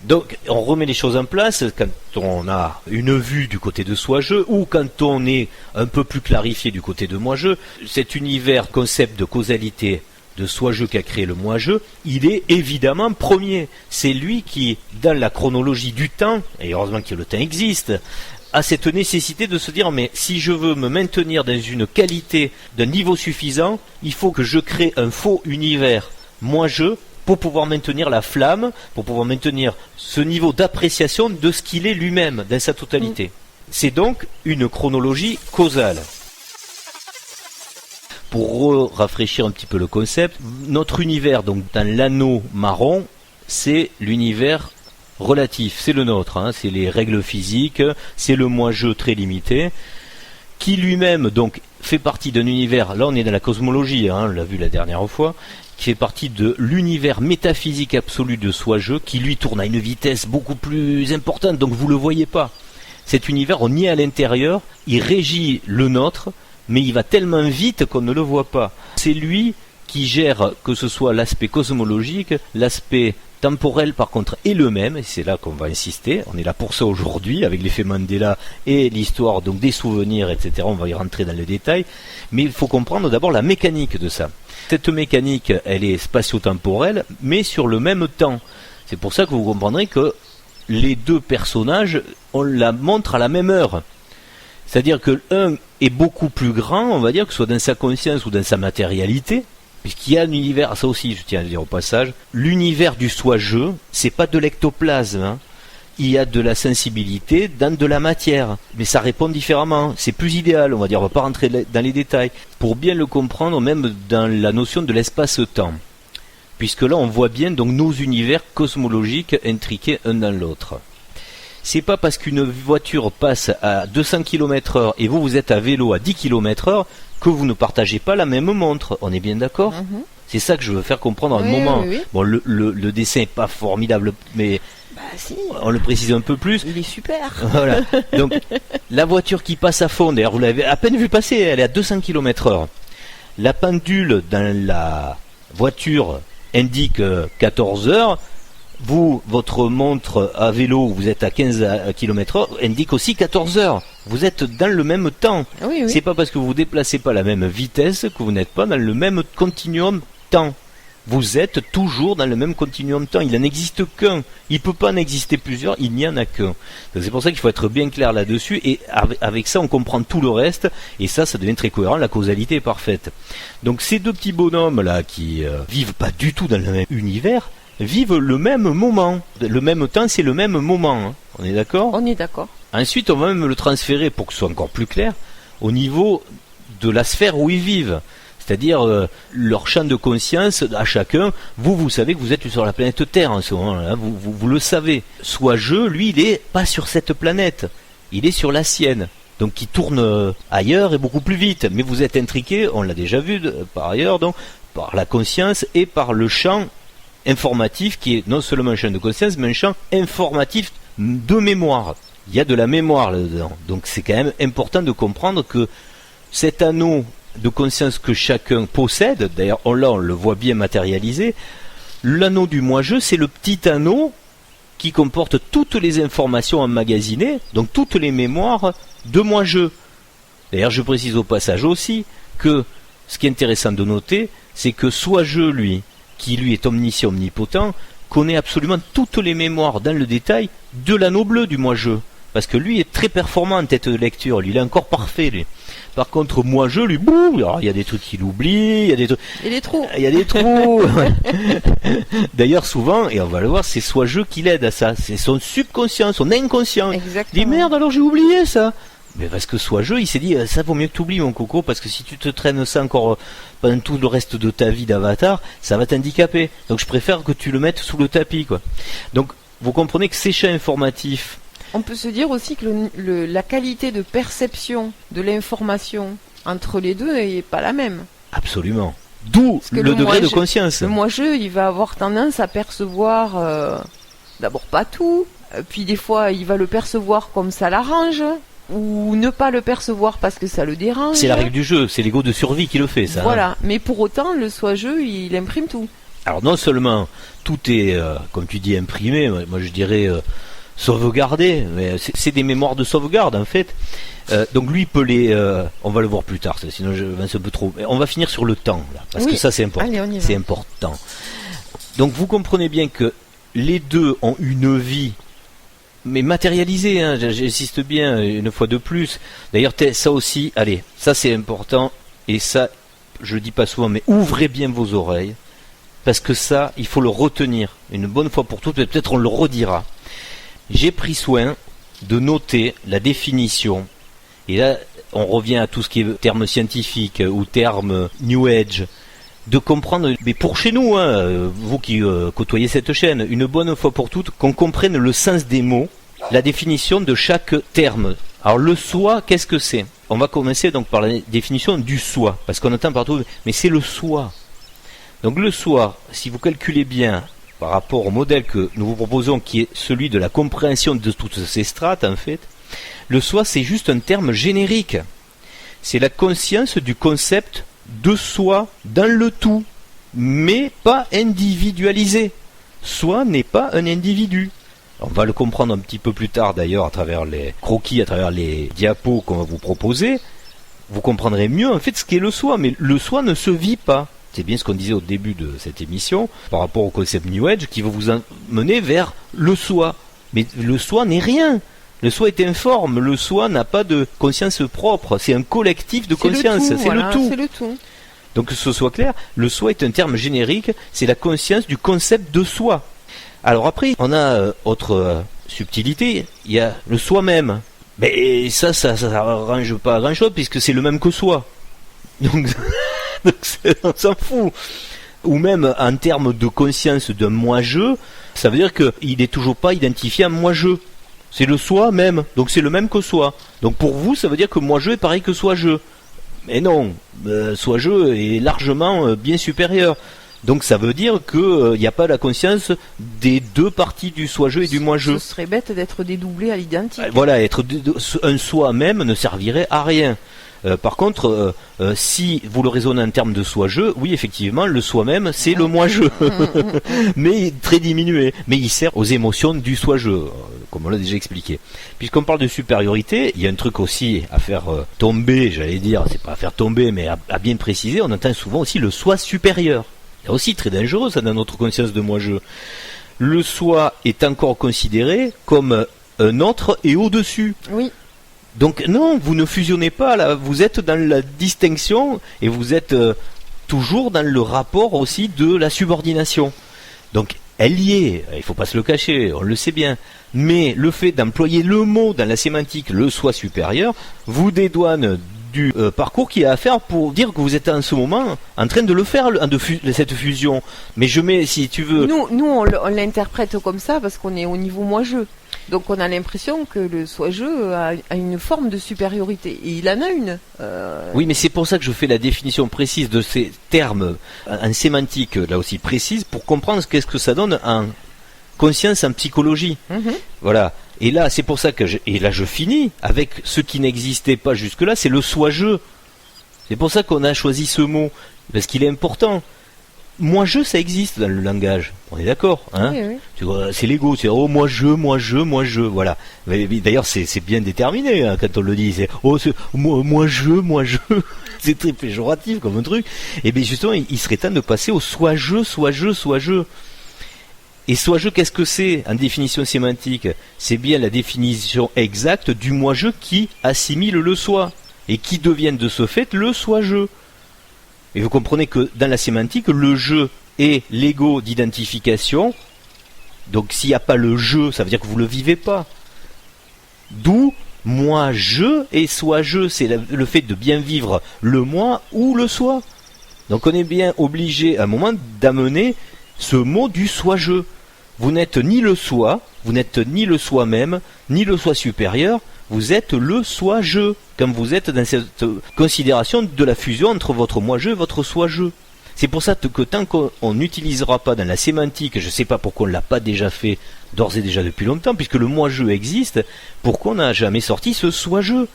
Donc, on remet les choses en place quand on a une vue du côté de soi-je ou quand on est un peu plus clarifié du côté de moi-je. Cet univers, concept de causalité de soi-je qu'a créé le moi-je, il est évidemment premier. C'est lui qui, dans la chronologie du temps, et heureusement que le temps existe, a cette nécessité de se dire, mais si je veux me maintenir dans une qualité d'un niveau suffisant, il faut que je crée un faux univers moi-je, pour pouvoir maintenir la flamme, pour pouvoir maintenir ce niveau d'appréciation de ce qu'il est lui-même dans sa totalité. C'est donc une chronologie causale. Pour rafraîchir un petit peu le concept, notre univers, donc dans l'anneau marron, c'est l'univers relatif, c'est le nôtre, hein, c'est les règles physiques, c'est le moi-je très limité, qui lui-même donc fait partie d'un univers, là on est dans la cosmologie, hein, on l'a vu la dernière fois, qui fait partie de l'univers métaphysique absolu de soi-je, qui lui tourne à une vitesse beaucoup plus importante, donc vous ne le voyez pas. Cet univers, on y est à l'intérieur, il régit le nôtre, mais il va tellement vite qu'on ne le voit pas. C'est lui qui gère, que ce soit l'aspect cosmologique, l'aspect temporel par contre est le même, et c'est là qu'on va insister, on est là pour ça aujourd'hui, avec l'effet Mandela et l'histoire donc des souvenirs, etc. On va y rentrer dans les détails, mais il faut comprendre d'abord la mécanique de ça. Cette mécanique, elle est spatio-temporelle, mais sur le même temps. C'est pour ça que vous comprendrez que les deux personnages, on la montre à la même heure. C'est-à-dire que l'un est beaucoup plus grand, on va dire, que ce soit dans sa conscience ou dans sa matérialité, puisqu'il y a un univers, ça aussi je tiens à le dire au passage, l'univers du soi-je, c'est pas de l'ectoplasme, hein. Il y a de la sensibilité dans de la matière, mais ça répond différemment, c'est plus idéal, on va dire, on va pas rentrer dans les détails, pour bien le comprendre même dans la notion de l'espace-temps, puisque là on voit bien donc nos univers cosmologiques intriqués un dans l'autre. C'est pas parce qu'une voiture passe à 200 km/h et vous êtes à vélo à 10 km/h que vous ne partagez pas la même montre, on est bien d'accord? C'est ça que je veux faire comprendre à un moment. Oui. Bon, le dessin est pas formidable, mais si. On le précise un peu plus. Il est super. Voilà. Donc, la voiture qui passe à fond, d'ailleurs, vous l'avez à peine vu passer, elle est à 200 km/h. La pendule dans la voiture indique 14 heures. Vous, votre montre à vélo, vous êtes à 15 km/h, indique aussi 14 heures. Vous êtes dans le même temps. Oui. C'est pas parce que vous ne déplacez pas à la même vitesse que vous n'êtes pas dans le même continuum temps. Vous êtes toujours dans le même continuum temps. Il n'en existe qu'un. Il ne peut pas en exister plusieurs, il n'y en a qu'un. Donc c'est pour ça qu'il faut être bien clair là-dessus. Et avec ça, on comprend tout le reste. Et ça devient très cohérent. La causalité est parfaite. Donc ces deux petits bonhommes-là qui vivent pas du tout dans le même univers, vivent le même moment. Le même temps, c'est le même moment. Hein. On est d'accord ? On est d'accord. Ensuite, on va même le transférer, pour que ce soit encore plus clair, au niveau de la sphère où ils vivent. C'est-à-dire leur champ de conscience à chacun. Vous savez que vous êtes sur la planète Terre en ce moment-là. Vous le savez. Soit lui, il est pas sur cette planète. Il est sur la sienne. donc qui tourne ailleurs et beaucoup plus vite. Mais vous êtes intriqué, on l'a déjà vu par ailleurs, donc par la conscience et par le champ informatif qui est non seulement un champ de conscience, mais un champ informatif de mémoire. Il y a de la mémoire là-dedans. Donc c'est quand même important de comprendre que cet anneau de conscience que chacun possède, d'ailleurs on le voit bien matérialisé, l'anneau du moi-je, c'est le petit anneau qui comporte toutes les informations emmagasinées, donc toutes les mémoires de moi-je. D'ailleurs, je précise au passage aussi que ce qui est intéressant de noter, c'est que Soi-je, lui, qui lui est omniscient, omnipotent, connaît absolument toutes les mémoires dans le détail de l'anneau bleu du moi-je. Parce que lui est très performant en tête de lecture, lui, il est encore parfait, lui. Par contre, moi-je, lui, boum, alors il y a des trucs qu'il oublie, il y a des trucs... Et des trous. Il y a des trous. D'ailleurs, souvent, et on va le voir, c'est Soi-je qui l'aide à ça. C'est son subconscient, son inconscient. Exactement. Il dit, merde, alors j'ai oublié ça. Mais parce que Soi-je, il s'est dit, ça vaut mieux que tu oublies, mon coco, parce que si tu te traînes ça encore pendant tout le reste de ta vie d'avatar, ça va t'handicaper. Donc je préfère que tu le mettes sous le tapis, quoi. Donc, vous comprenez que ces champs informatifs, On peut se dire aussi que la qualité de perception de l'information entre les deux n'est pas la même. absolument. D'où Parce que le degré de moi-je- conscience. Le moi-je, il va avoir tendance à percevoir d'abord pas tout, puis des fois il va le percevoir comme ça l'arrange, ou ne pas le percevoir parce que ça le dérange. C'est la règle du jeu, c'est l'ego de survie qui le fait, ça. Voilà, mais pour autant, le soi-je, il imprime tout. Alors non seulement tout est, comme tu dis, imprimé, moi je dirais sauvegardé, mais c'est des mémoires de sauvegarde en fait. Donc lui il peut les, on va le voir plus tard, sinon je avance un peu trop. Mais on va finir sur le temps là, parce Oui. que ça c'est important. Allez, on y va. C'est important. Donc vous comprenez bien que les deux ont une vie, mais matérialisée. Hein, j'insiste bien une fois de plus. D'ailleurs ça aussi, allez, ça c'est important et ça je le dis pas souvent, mais ouvrez bien vos oreilles. Parce que ça, il faut le retenir une bonne fois pour toutes, peut-être on le redira. J'ai pris soin de noter la définition, et là on revient à tout ce qui est termes scientifiques ou termes New Age, de comprendre, mais pour chez nous, hein, vous qui côtoyez cette chaîne, une bonne fois pour toutes, qu'on comprenne le sens des mots, la définition de chaque terme. Alors le soi, qu'est-ce que c'est? On va commencer donc par la définition du soi, parce qu'on entend partout, mais c'est le soi. Donc le soi, si vous calculez bien par rapport au modèle que nous vous proposons, qui est celui de la compréhension de toutes ces strates en fait, le soi c'est juste un terme générique. C'est la conscience du concept de soi dans le tout, mais pas individualisé. Soi n'est pas un individu. On va le comprendre un petit peu plus tard d'ailleurs à travers les croquis, à travers les diapos qu'on va vous proposer. Vous comprendrez mieux en fait ce qu'est le soi, mais le soi ne se vit pas. C'est bien ce qu'on disait au début de cette émission par rapport au concept New Age qui va vous mener vers le soi. Mais le soi n'est rien. Le soi est informe. Le soi n'a pas de conscience propre. C'est un collectif de conscience. C'est le tout. C'est le tout. Donc que ce soit clair, le soi est un terme générique. C'est la conscience du concept de soi. Alors après, on a autre subtilité. Il y a le soi-même. Mais ça arrange pas grand-chose puisque c'est le même que soi. Donc on s'en fout. Ou même en termes de conscience d'un moi-je, ça veut dire qu'il n'est toujours pas identifié en moi-je. C'est le soi même, donc c'est le même que soi. Donc pour vous, ça veut dire que moi-je est pareil que soi-je. Mais non, soi-je est largement bien supérieur. Donc ça veut dire qu'il n'y a pas la conscience des deux parties du soi-je et du moi-je. Ce serait bête d'être dédoublé à l'identique. Voilà, être un soi-même ne servirait à rien. Par contre, si vous le raisonnez en termes de soi-je, oui, effectivement, le soi-même, c'est le moi-je, mais très diminué. Mais il sert aux émotions du soi-je, comme on l'a déjà expliqué. Puisqu'on parle de supériorité, il y a un truc aussi à faire tomber, j'allais dire, c'est pas à faire tomber, mais à bien préciser, on entend souvent aussi le soi supérieur. C'est aussi très dangereux, ça, dans notre conscience de moi-je. Le soi est encore considéré comme un autre et au-dessus. Oui. Donc non, vous ne fusionnez pas là, vous êtes dans la distinction et vous êtes toujours dans le rapport aussi de la subordination. Donc elle y est, il ne faut pas se le cacher, on le sait bien. Mais le fait d'employer le mot dans la sémantique, le soi supérieur, vous dédouane du parcours qu'il y a à faire pour dire que vous êtes en ce moment en train de le faire, cette fusion. Mais je mets, si tu veux... Nous on l'interprète comme ça parce qu'on est au niveau moi-je. Donc on a l'impression que le soi-je a une forme de supériorité. Et il en a une. Oui, mais c'est pour ça que je fais la définition précise de ces termes en sémantique, là aussi précise, pour comprendre qu'est-ce que ça donne en conscience, en psychologie. Voilà. Et là, c'est pour ça que je finis avec ce qui n'existait pas jusque-là, c'est le soi-je. C'est pour ça qu'on a choisi ce mot, parce qu'il est important. Moi-je, ça existe dans le langage. On est d'accord, hein? Oui. Tu vois, c'est l'ego, c'est oh moi-je, voilà. Mais d'ailleurs, c'est bien déterminé hein, quand on le dit. C'est oh moi-je. C'est très péjoratif comme un truc. Et bien justement, il serait temps de passer au soi-je. Et soi-je, qu'est-ce que c'est en définition sémantique? C'est bien la définition exacte du moi-je qui assimile le soi et qui devient de ce fait le soi-je. Et vous comprenez que dans la sémantique, le je est l'ego d'identification. Donc s'il n'y a pas le je, ça veut dire que vous ne le vivez pas. D'où moi-je et soi-je, c'est le fait de bien vivre le moi ou le soi. Donc on est bien obligé à un moment d'amener ce mot du soi-je. Vous n'êtes ni le soi, vous n'êtes ni le soi-même, ni le soi supérieur, vous êtes le soi-je, comme vous êtes dans cette considération de la fusion entre votre moi-je et votre soi-je. C'est pour ça que tant qu'on n'utilisera pas dans la sémantique, je ne sais pas pourquoi on ne l'a pas déjà fait d'ores et déjà depuis longtemps, puisque le moi-je existe, pourquoi on n'a jamais sorti ce soi-je?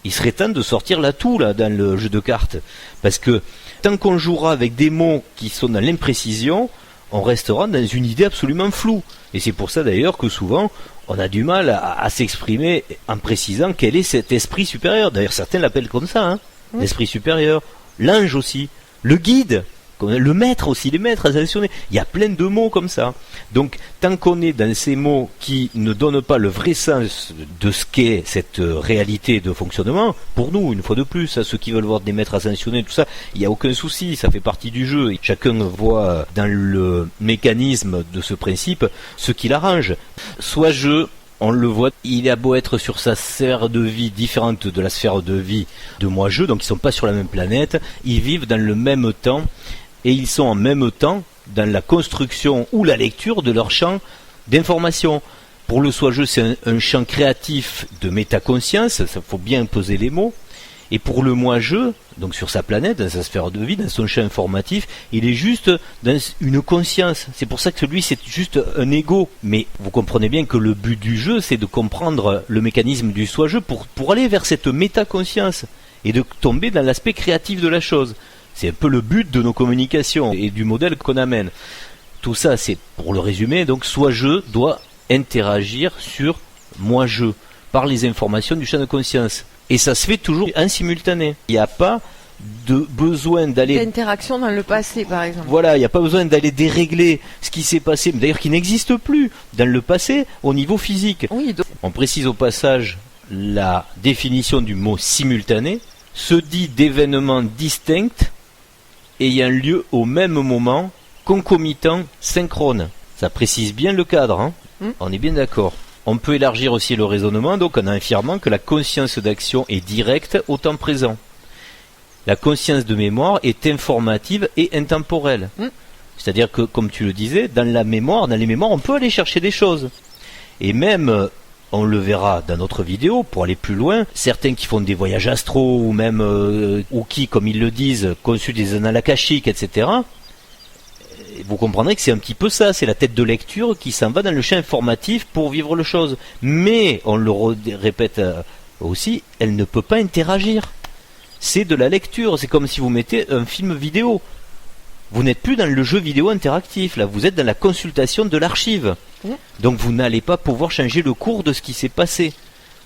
Il serait temps de sortir l'atout là, dans le jeu de cartes. Parce que tant qu'on jouera avec des mots qui sont dans l'imprécision, on restera dans une idée absolument floue. Et c'est pour ça d'ailleurs que souvent, on a du mal à s'exprimer en précisant quel est cet esprit supérieur. D'ailleurs, certains l'appellent comme ça, hein, l'esprit supérieur. L'ange aussi, le guide, le maître aussi, les maîtres ascensionnés. Il y a plein de mots comme ça. Donc, tant qu'on est dans ces mots qui ne donnent pas le vrai sens de ce qu'est cette réalité de fonctionnement, pour nous, une fois de plus, à ceux qui veulent voir des maîtres ascensionnés, tout ça, il n'y a aucun souci, ça fait partie du jeu. Et chacun voit dans le mécanisme de ce principe ce qui l'arrange. Soit on le voit, il a beau être sur sa sphère de vie différente de la sphère de vie de moi-je, donc ils sont pas sur la même planète, ils vivent dans le même temps, et ils sont en même temps dans la construction ou la lecture de leur champ d'information. Pour le soi-je, c'est un champ créatif de métaconscience, ça faut bien poser les mots. Et pour le moi-je, donc sur sa planète, dans sa sphère de vie, dans son champ informatif, il est juste dans une conscience. C'est pour ça que lui, c'est juste un ego. Mais vous comprenez bien que le but du jeu, c'est de comprendre le mécanisme du soi-je pour aller vers cette métaconscience et de tomber dans l'aspect créatif de la chose. C'est un peu le but de nos communications et du modèle qu'on amène. Tout ça, c'est, pour le résumer, donc soi-je doit interagir sur moi-je par les informations du champ de conscience. Et ça se fait toujours en simultané. Il n'y a pas de besoin d'aller... L'interaction dans le passé, par exemple. Voilà, il n'y a pas besoin d'aller dérégler ce qui s'est passé, d'ailleurs qui n'existe plus dans le passé au niveau physique. Oui, donc... On précise au passage la définition du mot simultané, se dit d'événements distincts ayant lieu au même moment, concomitant, synchrone. Ça précise bien le cadre, hein. On est bien d'accord. On peut élargir aussi le raisonnement, donc en affirmant que la conscience d'action est directe au temps présent. La conscience de mémoire est informative et intemporelle. C'est-à-dire que, comme tu le disais, dans les mémoires, on peut aller chercher des choses. Et même, on le verra dans notre vidéo, pour aller plus loin, certains qui font des voyages astraux, ou même, ou qui, comme ils le disent, consultent des annales akashiques, etc., vous comprendrez que c'est un petit peu ça, c'est la tête de lecture qui s'en va dans le champ informatif pour vivre le chose. Mais, on le répète aussi, elle ne peut pas interagir. C'est de la lecture, c'est comme si vous mettez un film vidéo. Vous n'êtes plus dans le jeu vidéo interactif, là, vous êtes dans la consultation de l'archive. Donc vous n'allez pas pouvoir changer le cours de ce qui s'est passé.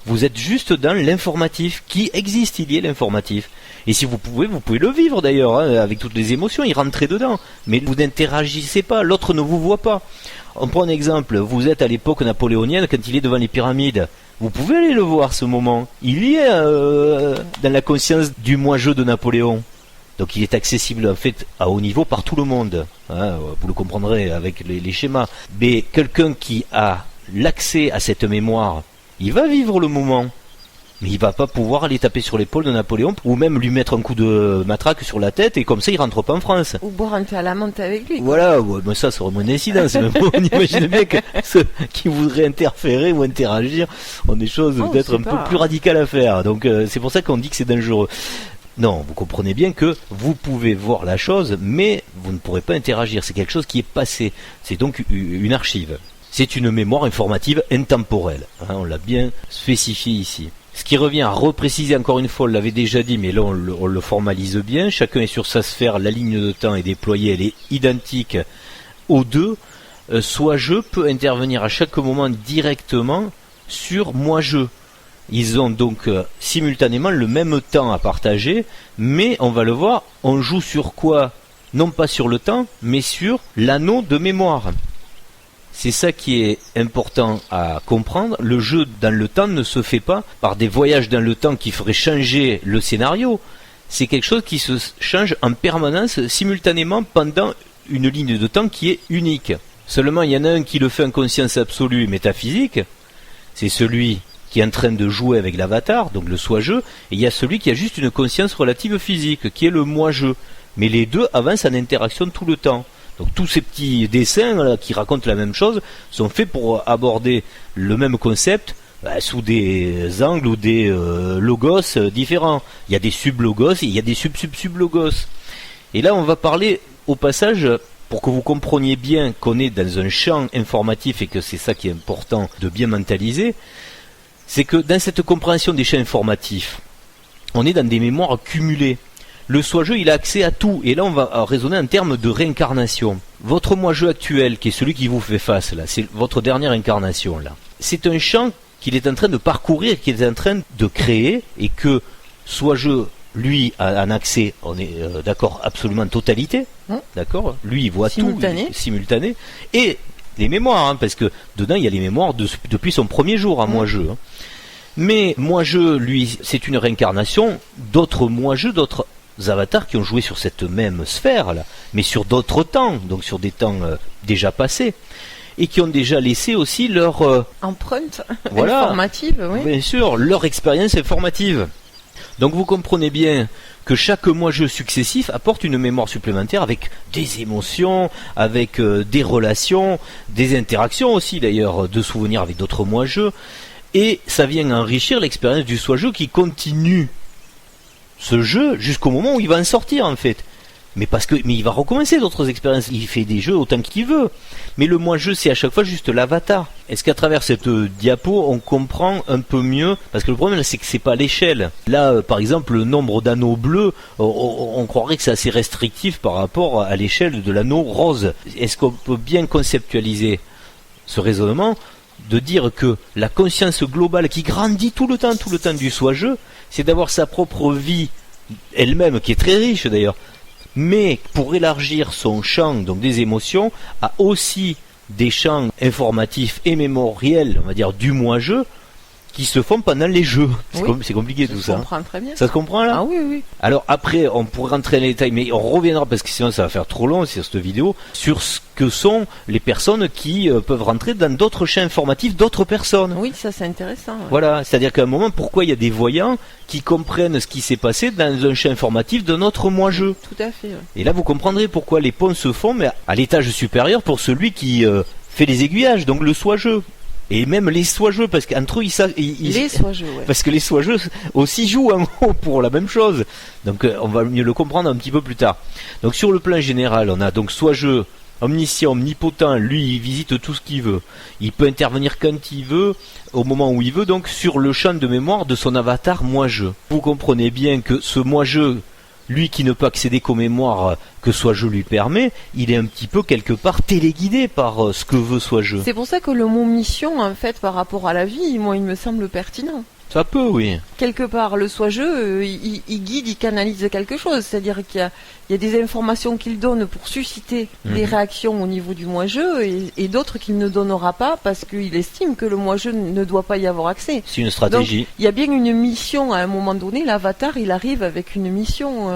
Vous êtes juste dans l'informatif, qui existe, il y est l'informatif. Et si vous pouvez le vivre d'ailleurs, hein, avec toutes les émotions, y rentrer dedans. Mais vous n'interagissez pas, l'autre ne vous voit pas. On prend un exemple, vous êtes à l'époque napoléonienne, quand il est devant les pyramides. Vous pouvez aller le voir ce moment. Il y est dans la conscience du moi-je de Napoléon. Donc il est accessible en fait à haut niveau par tout le monde. Hein, vous le comprendrez avec les schémas. Mais quelqu'un qui a l'accès à cette mémoire, il va vivre le moment. Mais il va pas pouvoir aller taper sur l'épaule de Napoléon ou même lui mettre un coup de matraque sur la tête et comme ça il rentre pas en France. Ou boire un thé à la menthe avec lui. Voilà, mais ça aurait moins d'incidence. On imagine bien que ceux qui voudraient interférer ou interagir ont des choses peut-être un peu plus radicales à faire. Donc c'est pour ça qu'on dit que c'est dangereux. Non, vous comprenez bien que vous pouvez voir la chose, mais vous ne pourrez pas interagir. C'est quelque chose qui est passé. C'est donc une archive. C'est une mémoire informative intemporelle. On l'a bien spécifié ici. Ce qui revient à repréciser encore une fois, on l'avait déjà dit, mais là on le formalise bien. Chacun est sur sa sphère, la ligne de temps est déployée, elle est identique aux deux. Soi-je peut intervenir à chaque moment directement sur moi-je. Ils ont donc simultanément le même temps à partager, mais on va le voir, on joue sur quoi? Non pas sur le temps, mais sur l'anneau de mémoire. C'est ça qui est important à comprendre. Le jeu dans le temps ne se fait pas par des voyages dans le temps qui feraient changer le scénario. C'est quelque chose qui se change en permanence, simultanément, pendant une ligne de temps qui est unique. Seulement, il y en a un qui le fait en conscience absolue et métaphysique. C'est celui qui est en train de jouer avec l'avatar, donc le soi-je, et il y a celui qui a juste une conscience relative physique, qui est le moi-je. Mais les deux avancent en interaction tout le temps. Donc tous ces petits dessins là, qui racontent la même chose sont faits pour aborder le même concept sous des angles ou des logos différents. Il y a des sub-logos et il y a des sub-sub-sub-logos. Et là on va parler au passage, pour que vous compreniez bien qu'on est dans un champ informatif et que c'est ça qui est important de bien mentaliser, c'est que dans cette compréhension des champs informatifs, on est dans des mémoires cumulées. Le soi-je, il a accès à tout. Et là, on va raisonner en termes de réincarnation. Votre moi-je actuel, qui est celui qui vous fait face, là, c'est votre dernière incarnation, là. C'est un champ qu'il est en train de parcourir, qu'il est en train de créer, et que soi-je, lui, a un accès, on est d'accord, absolument totalité. D'accord. Lui, il voit simultané. Tout, simultané. Et les mémoires, parce que dedans, il y a les mémoires depuis son premier jour à moi-je. Mais moi-je, lui, c'est une réincarnation d'autres moi-je, d'autres avatars qui ont joué sur cette même sphère là, mais sur d'autres temps, donc sur des temps déjà passés, et qui ont déjà laissé aussi leur empreinte informative, oui. Bien sûr, leur expérience informative. Donc vous comprenez bien que chaque moi-je successif apporte une mémoire supplémentaire avec des émotions, avec des relations, des interactions aussi d'ailleurs, de souvenirs avec d'autres moi-je, et ça vient enrichir l'expérience du soi-je qui continue ce jeu jusqu'au moment où il va en sortir en fait. Mais il va recommencer d'autres expériences, il fait des jeux autant qu'il veut. Mais le moi-je, c'est à chaque fois juste l'avatar. Est-ce qu'à travers cette diapo, on comprend un peu mieux? Parce que le problème, c'est que c'est pas l'échelle. Là, par exemple, le nombre d'anneaux bleus, on croirait que c'est assez restrictif par rapport à l'échelle de l'anneau rose. Est-ce qu'on peut bien conceptualiser ce raisonnement de dire que la conscience globale qui grandit tout le temps du soi-je, c'est d'avoir sa propre vie elle-même, qui est très riche d'ailleurs, mais pour élargir son champ, donc des émotions, a aussi des champs informatifs et mémoriels, on va dire, du moi-je, qui se font pendant les jeux. C'est compliqué tout ça. Ça se comprend très bien. Ça se comprend là? Ah oui, oui. Alors après, on pourrait rentrer dans les détails, mais on reviendra, parce que sinon ça va faire trop long sur cette vidéo, sur ce que sont les personnes qui peuvent rentrer dans d'autres champs informatifs d'autres personnes. Oui, ça c'est intéressant. Ouais. Voilà, c'est-à-dire qu'à un moment, pourquoi il y a des voyants qui comprennent ce qui s'est passé dans un champ informatif d'un autre moi-je. Tout à fait. Ouais. Et là, vous comprendrez pourquoi les ponts se font, mais à l'étage supérieur pour celui qui fait les aiguillages, donc le soi-je. Et même les soi-je, parce qu'entre eux, les soi-je, ouais. Parce que les soi-je aussi jouent en gros pour la même chose. Donc on va mieux le comprendre un petit peu plus tard. Donc sur le plan général, on a donc soi-je omniscient, omnipotent, lui il visite tout ce qu'il veut. Il peut intervenir quand il veut, au moment où il veut, donc sur le champ de mémoire de son avatar moi-je. Vous comprenez bien que ce moi-je, lui qui ne peut accéder qu'aux mémoires que soi-je lui permet, il est un petit peu quelque part téléguidé par ce que veut soi-je. C'est pour ça que le mot mission, en fait, par rapport à la vie, moi, il me semble pertinent. Ça peut, oui. Quelque part, le soi-je, il guide, il canalise quelque chose. C'est-à-dire qu'il y a des informations qu'il donne pour susciter des réactions au niveau du moi-je et d'autres qu'il ne donnera pas parce qu'il estime que le moi-je ne doit pas y avoir accès. C'est une stratégie. Donc, il y a bien une mission à un moment donné. L'avatar, il arrive avec une mission.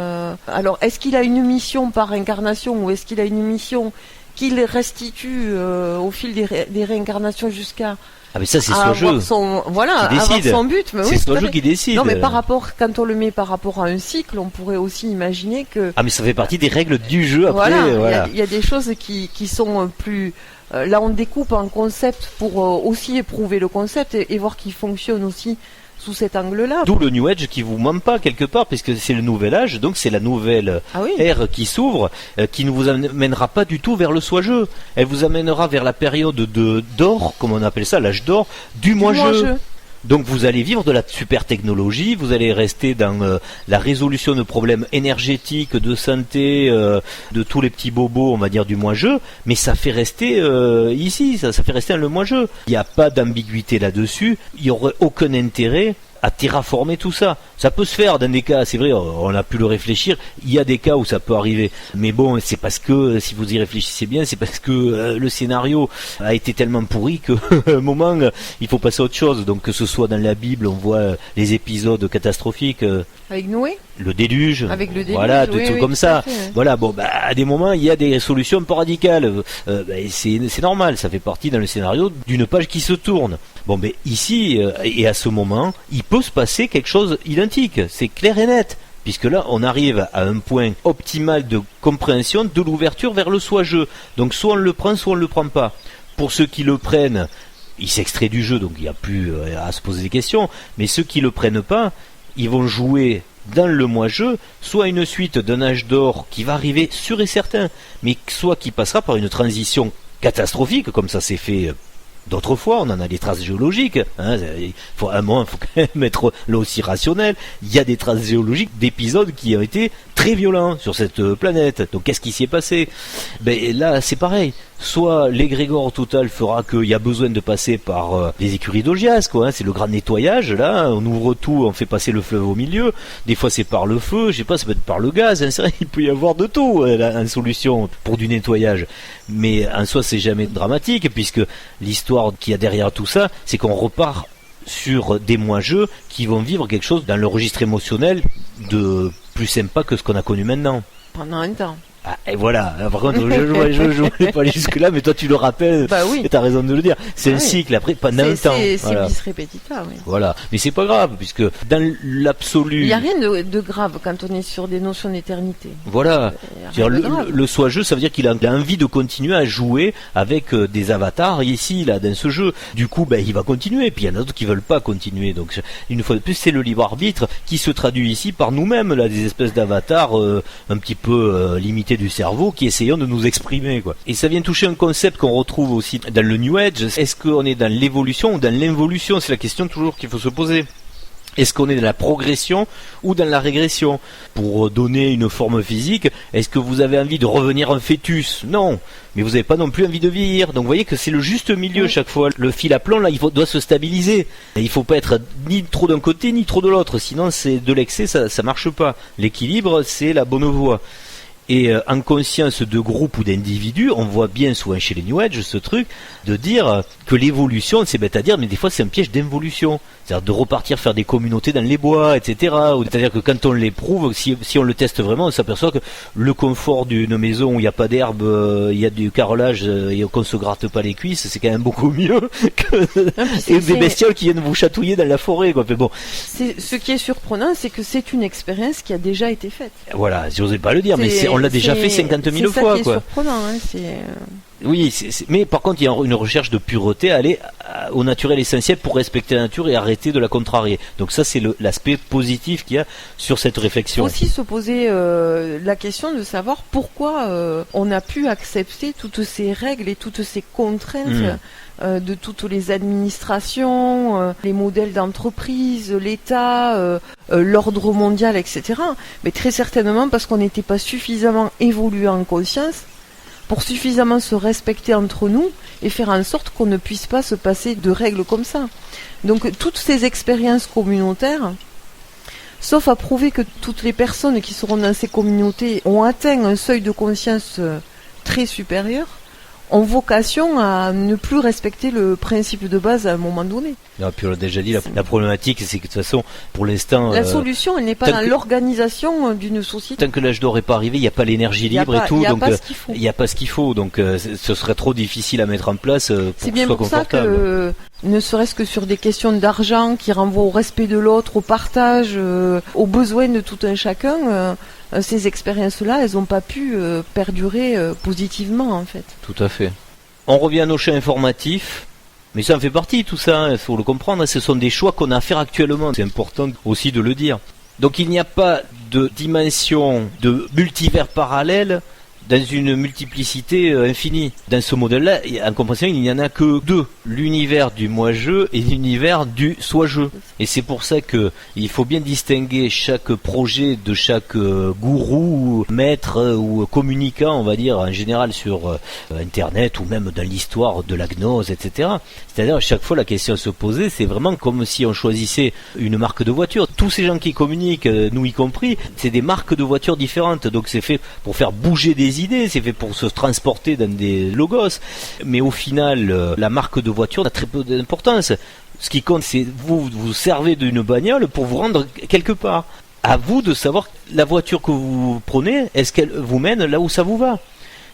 Alors, est-ce qu'il a une mission par incarnation ou est-ce qu'il a une mission qu'il restitue au fil des réincarnations jusqu'à Ah mais ça c'est à Soijeux avoir son, voilà, qui avoir décide. son but. Mais C'est oui, tout à Soijeux fait. qui décide. Non, mais quand on le met par rapport à un cycle, on pourrait aussi imaginer que Ah mais ça fait partie des règles du jeu après. voilà, il y a des choses qui sont plus. Là, on découpe en concept pour aussi éprouver le concept et voir qu'il fonctionne aussi sous cet angle-là. D'où le New Age qui vous ment pas quelque part, puisque c'est le nouvel âge, donc c'est la nouvelle Ah oui. ère qui s'ouvre, qui ne vous amènera pas du tout vers le soi-jeu. Elle vous amènera vers la période d'or, comme on appelle ça, l'âge d'or, du moi-jeu. Donc vous allez vivre de la super technologie, vous allez rester dans la résolution de problèmes énergétiques, de santé, de tous les petits bobos, on va dire, du moi-jeu, mais ça fait rester ici, ça fait rester le moi-jeu. Il n'y a pas d'ambiguïté là-dessus, il n'y aurait aucun intérêt à terraformer tout ça. Ça peut se faire dans des cas, c'est vrai, on a pu le réfléchir, il y a des cas où ça peut arriver. Mais bon, c'est parce que, si vous y réfléchissez bien, c'est parce que le scénario a été tellement pourri qu'à un moment, il faut passer à autre chose. Donc que ce soit dans la Bible, on voit les épisodes catastrophiques, Avec Noé. le déluge, Avec le déluge, voilà, des oui, trucs oui, comme tout ça. à fait, ouais. Voilà, bon, bah, à des moments, il y a des solutions un peu radicales. C'est normal, ça fait partie dans le scénario d'une page qui se tourne. Bon, mais ici, et à ce moment, il peut se passer quelque chose identique. C'est clair et net. Puisque là, on arrive à un point optimal de compréhension de l'ouverture vers le soi-jeu. Donc, soit on le prend, soit on le prend pas. Pour ceux qui le prennent, ils s'extraient du jeu, donc il n'y a plus à se poser des questions. Mais ceux qui le prennent pas, ils vont jouer dans le moi-jeu, soit une suite d'un âge d'or qui va arriver sûr et certain, mais soit qui passera par une transition catastrophique, comme ça s'est fait d'autres fois, on en a des traces géologiques, hein, il faut quand même être là aussi rationnel. Il y a des traces géologiques d'épisodes qui ont été très violents sur cette planète. Donc qu'est-ce qui s'y est passé? Ben là c'est pareil. Soit l'égrégore total fera qu'il y a besoin de passer par les écuries d'Augias, quoi. Hein, c'est le grand nettoyage, là. On ouvre tout, on fait passer le fleuve au milieu. Des fois c'est par le feu, je sais pas, ça peut être par le gaz. Hein, c'est vrai, il peut y avoir de tout en solution pour du nettoyage. Mais en soi c'est jamais dramatique, puisque l'histoire qu'il y a derrière tout ça, c'est qu'on repart sur des moi-jeux qui vont vivre quelque chose dans le registre émotionnel de plus sympa que ce qu'on a connu maintenant. Pendant un temps. Ah, et voilà, par contre, je voulais pas aller jusque-là, mais toi tu le rappelles, Bah oui. et t'as raison de le dire. C'est un oui. cycle, après, pendant un temps. C'est Voilà. bis repetita, oui. Voilà, mais c'est pas grave, puisque dans l'absolu. Il n'y a rien de grave quand on est sur des notions d'éternité. Voilà. Il y a rien de grave. Le soi-jeu, ça veut dire qu'il a envie de continuer à jouer avec des avatars ici, là, dans ce jeu. Du coup, ben, il va continuer. Puis il y en a d'autres qui veulent pas continuer. Donc, une fois de plus, c'est le libre arbitre qui se traduit ici par nous-mêmes, là, des espèces d'avatars un petit peu limités du cerveau qui essayons de nous exprimer, quoi. Et ça vient toucher un concept qu'on retrouve aussi dans le New Age. Est-ce qu'on est dans l'évolution ou dans l'involution? C'est la question toujours qu'il faut se poser. Est-ce qu'on est dans la progression ou dans la régression? Pour donner une forme physique, est-ce que vous avez envie de revenir un fœtus? Non. Mais vous n'avez pas non plus envie de vieillir. Donc vous voyez que c'est le juste milieu chaque fois. Le fil à plomb, là, doit se stabiliser. Et il ne faut pas être ni trop d'un côté ni trop de l'autre. Sinon, c'est de l'excès, ça marche pas. L'équilibre, c'est la bonne voie. Et en conscience de groupe ou d'individu, on voit bien souvent chez les New Age ce truc de dire que l'évolution, c'est bête à dire, mais des fois c'est un piège d'involution. C'est-à-dire de repartir faire des communautés dans les bois, etc. C'est-à-dire que quand on l'éprouve, si on le teste vraiment, on s'aperçoit que le confort d'une maison où il n'y a pas d'herbe, il y a du carrelage et qu'on se gratte pas les cuisses, c'est quand même beaucoup mieux que des bestioles qui viennent vous chatouiller dans la forêt, quoi. Mais bon. Ce qui est surprenant, c'est que c'est une expérience qui a déjà été faite. Voilà, j'osais pas le dire, mais on l'a déjà fait 50 000 fois, c'est ça qui est quoi. surprenant, hein, Oui, mais par contre, il y a une recherche de pureté, aller au naturel essentiel pour respecter la nature et arrêter de la contrarier. Donc ça, c'est l'aspect positif qu'il y a sur cette réflexion. Il faut aussi se poser la question de savoir pourquoi on a pu accepter toutes ces règles et toutes ces contraintes de toutes les administrations, les modèles d'entreprise, l'État, l'ordre mondial, etc. Mais très certainement parce qu'on n'était pas suffisamment évolué en conscience pour suffisamment se respecter entre nous et faire en sorte qu'on ne puisse pas se passer de règles comme ça. Donc toutes ces expériences communautaires, sauf à prouver que toutes les personnes qui seront dans ces communautés ont atteint un seuil de conscience très supérieur, ont vocation à ne plus respecter le principe de base à un moment donné. Et puis on l'a déjà dit, la problématique, c'est que de toute façon, pour l'instant... La solution, elle n'est pas dans l'organisation d'une société. Tant que l'âge d'or n'est pas arrivé, il n'y a pas l'énergie libre et tout, donc il n'y a pas ce qu'il faut. Donc ce serait trop difficile à mettre en place pour que ce soit confortable. C'est bien pour ça que, ne serait-ce que sur des questions d'argent qui renvoient au respect de l'autre, au partage, aux besoins de tout un chacun, ces expériences-là, elles n'ont pas pu perdurer positivement, en fait. Tout à fait. On revient à nos champs informatifs. Mais ça en fait partie, tout ça, il faut le comprendre. Ce sont des choix qu'on a à faire actuellement. C'est important aussi de le dire. Donc il n'y a pas de dimension de multivers parallèle dans une multiplicité infinie. Dans ce modèle-là, en compréhension, il n'y en a que deux. L'univers du moi-je et l'univers du soi-je. Et c'est pour ça que il faut bien distinguer chaque projet de chaque gourou, maître ou communicant, on va dire, en général sur Internet ou même dans l'histoire de la gnose, etc. C'est-à-dire, à chaque fois, la question à se poser, c'est vraiment comme si on choisissait une marque de voiture. Tous ces gens qui communiquent, nous y compris, c'est des marques de voitures différentes. Donc c'est fait pour faire bouger des idées, c'est fait pour se transporter dans des logos, mais au final la marque de voiture a très peu d'importance. Ce qui compte, c'est vous servez d'une bagnole pour vous rendre quelque part. À vous de savoir la voiture que vous prenez, est-ce qu'elle vous mène là où ça vous va.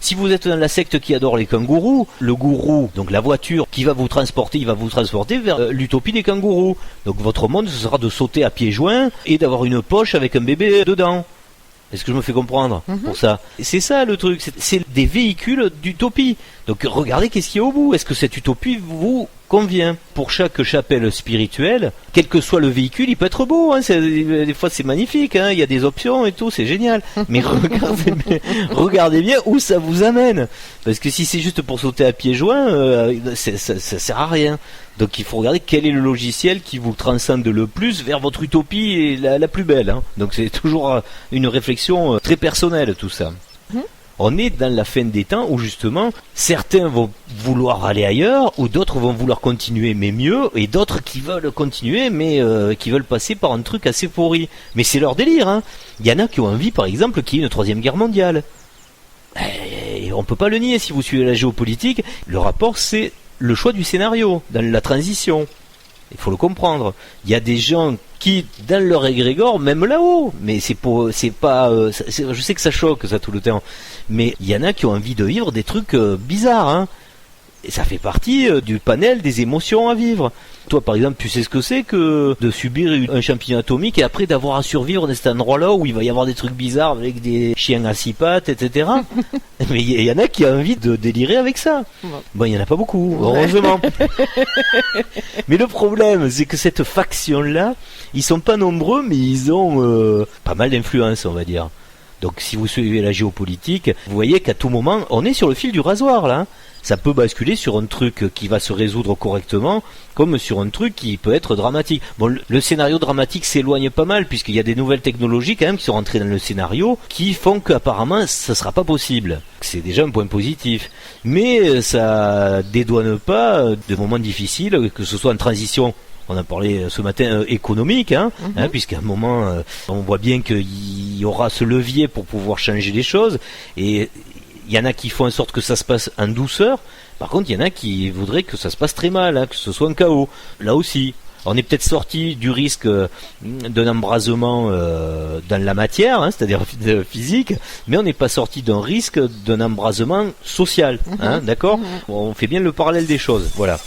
Si vous êtes dans la secte qui adore les kangourous, le gourou, donc la voiture qui va vous transporter, il va vous transporter vers l'utopie des kangourous. Donc votre monde, ce sera de sauter à pieds joints et d'avoir une poche avec un bébé dedans. Est-ce que je me fais comprendre pour ça? C'est ça le truc, c'est des véhicules d'utopie. Donc regardez qu'est-ce qu'il y a au bout. Est-ce que cette utopie vous convient? Pour chaque chapelle spirituelle, quel que soit le véhicule, il peut être beau. Hein, des fois c'est magnifique, hein, il y a des options et tout, c'est génial. Mais regardez bien où ça vous amène. Parce que si c'est juste pour sauter à pieds joints, ça sert à rien. Donc il faut regarder quel est le logiciel qui vous transcende le plus vers votre utopie la plus belle. Hein. Donc c'est toujours une réflexion très personnelle tout ça. On est dans la fin des temps où justement certains vont vouloir aller ailleurs ou d'autres vont vouloir continuer mais mieux et d'autres qui veulent continuer mais qui veulent passer par un truc assez pourri. Mais c'est leur délire. Hein. Il y en a qui ont envie par exemple qu'il y ait une 3e guerre mondiale. Et on peut pas le nier si vous suivez la géopolitique. Le rapport c'est le choix du scénario dans la transition. Il faut le comprendre. Il y a des gens qui, dans leur égrégore, même là-haut, mais c'est pas, je sais que ça choque ça tout le temps, mais il y en a qui ont envie de vivre des trucs bizarres, hein. Et ça fait partie du panel des émotions à vivre. Toi, par exemple, tu sais ce que c'est que de subir un champignon atomique et après d'avoir à survivre dans cet endroit-là où il va y avoir des trucs bizarres avec des chiens à 6 pattes, etc. Mais il y en a qui ont envie de délirer avec ça. Bon, il y en a pas beaucoup, heureusement. Mais le problème, c'est que cette faction-là, ils sont pas nombreux, mais ils ont pas mal d'influence, on va dire. Donc si vous suivez la géopolitique, vous voyez qu'à tout moment, on est sur le fil du rasoir, là. Ça peut basculer sur un truc qui va se résoudre correctement, comme sur un truc qui peut être dramatique. Bon, le scénario dramatique s'éloigne pas mal, puisqu'il y a des nouvelles technologies quand même qui sont rentrées dans le scénario, qui font qu'apparemment ça sera pas possible. C'est déjà un point positif. Mais ça dédouane pas de moments difficiles, que ce soit en transition. On a parlé ce matin économique, puisqu'à un moment, on voit bien qu'il y aura ce levier pour pouvoir changer les choses. Et il y en a qui font en sorte que ça se passe en douceur. Par contre, il y en a qui voudraient que ça se passe très mal, que ce soit un chaos. Là aussi, on est peut-être sorti du risque d'un embrasement dans la matière, c'est-à-dire physique, mais on n'est pas sorti d'un risque d'un embrasement social. D'accord ? On fait bien le parallèle des choses. Voilà.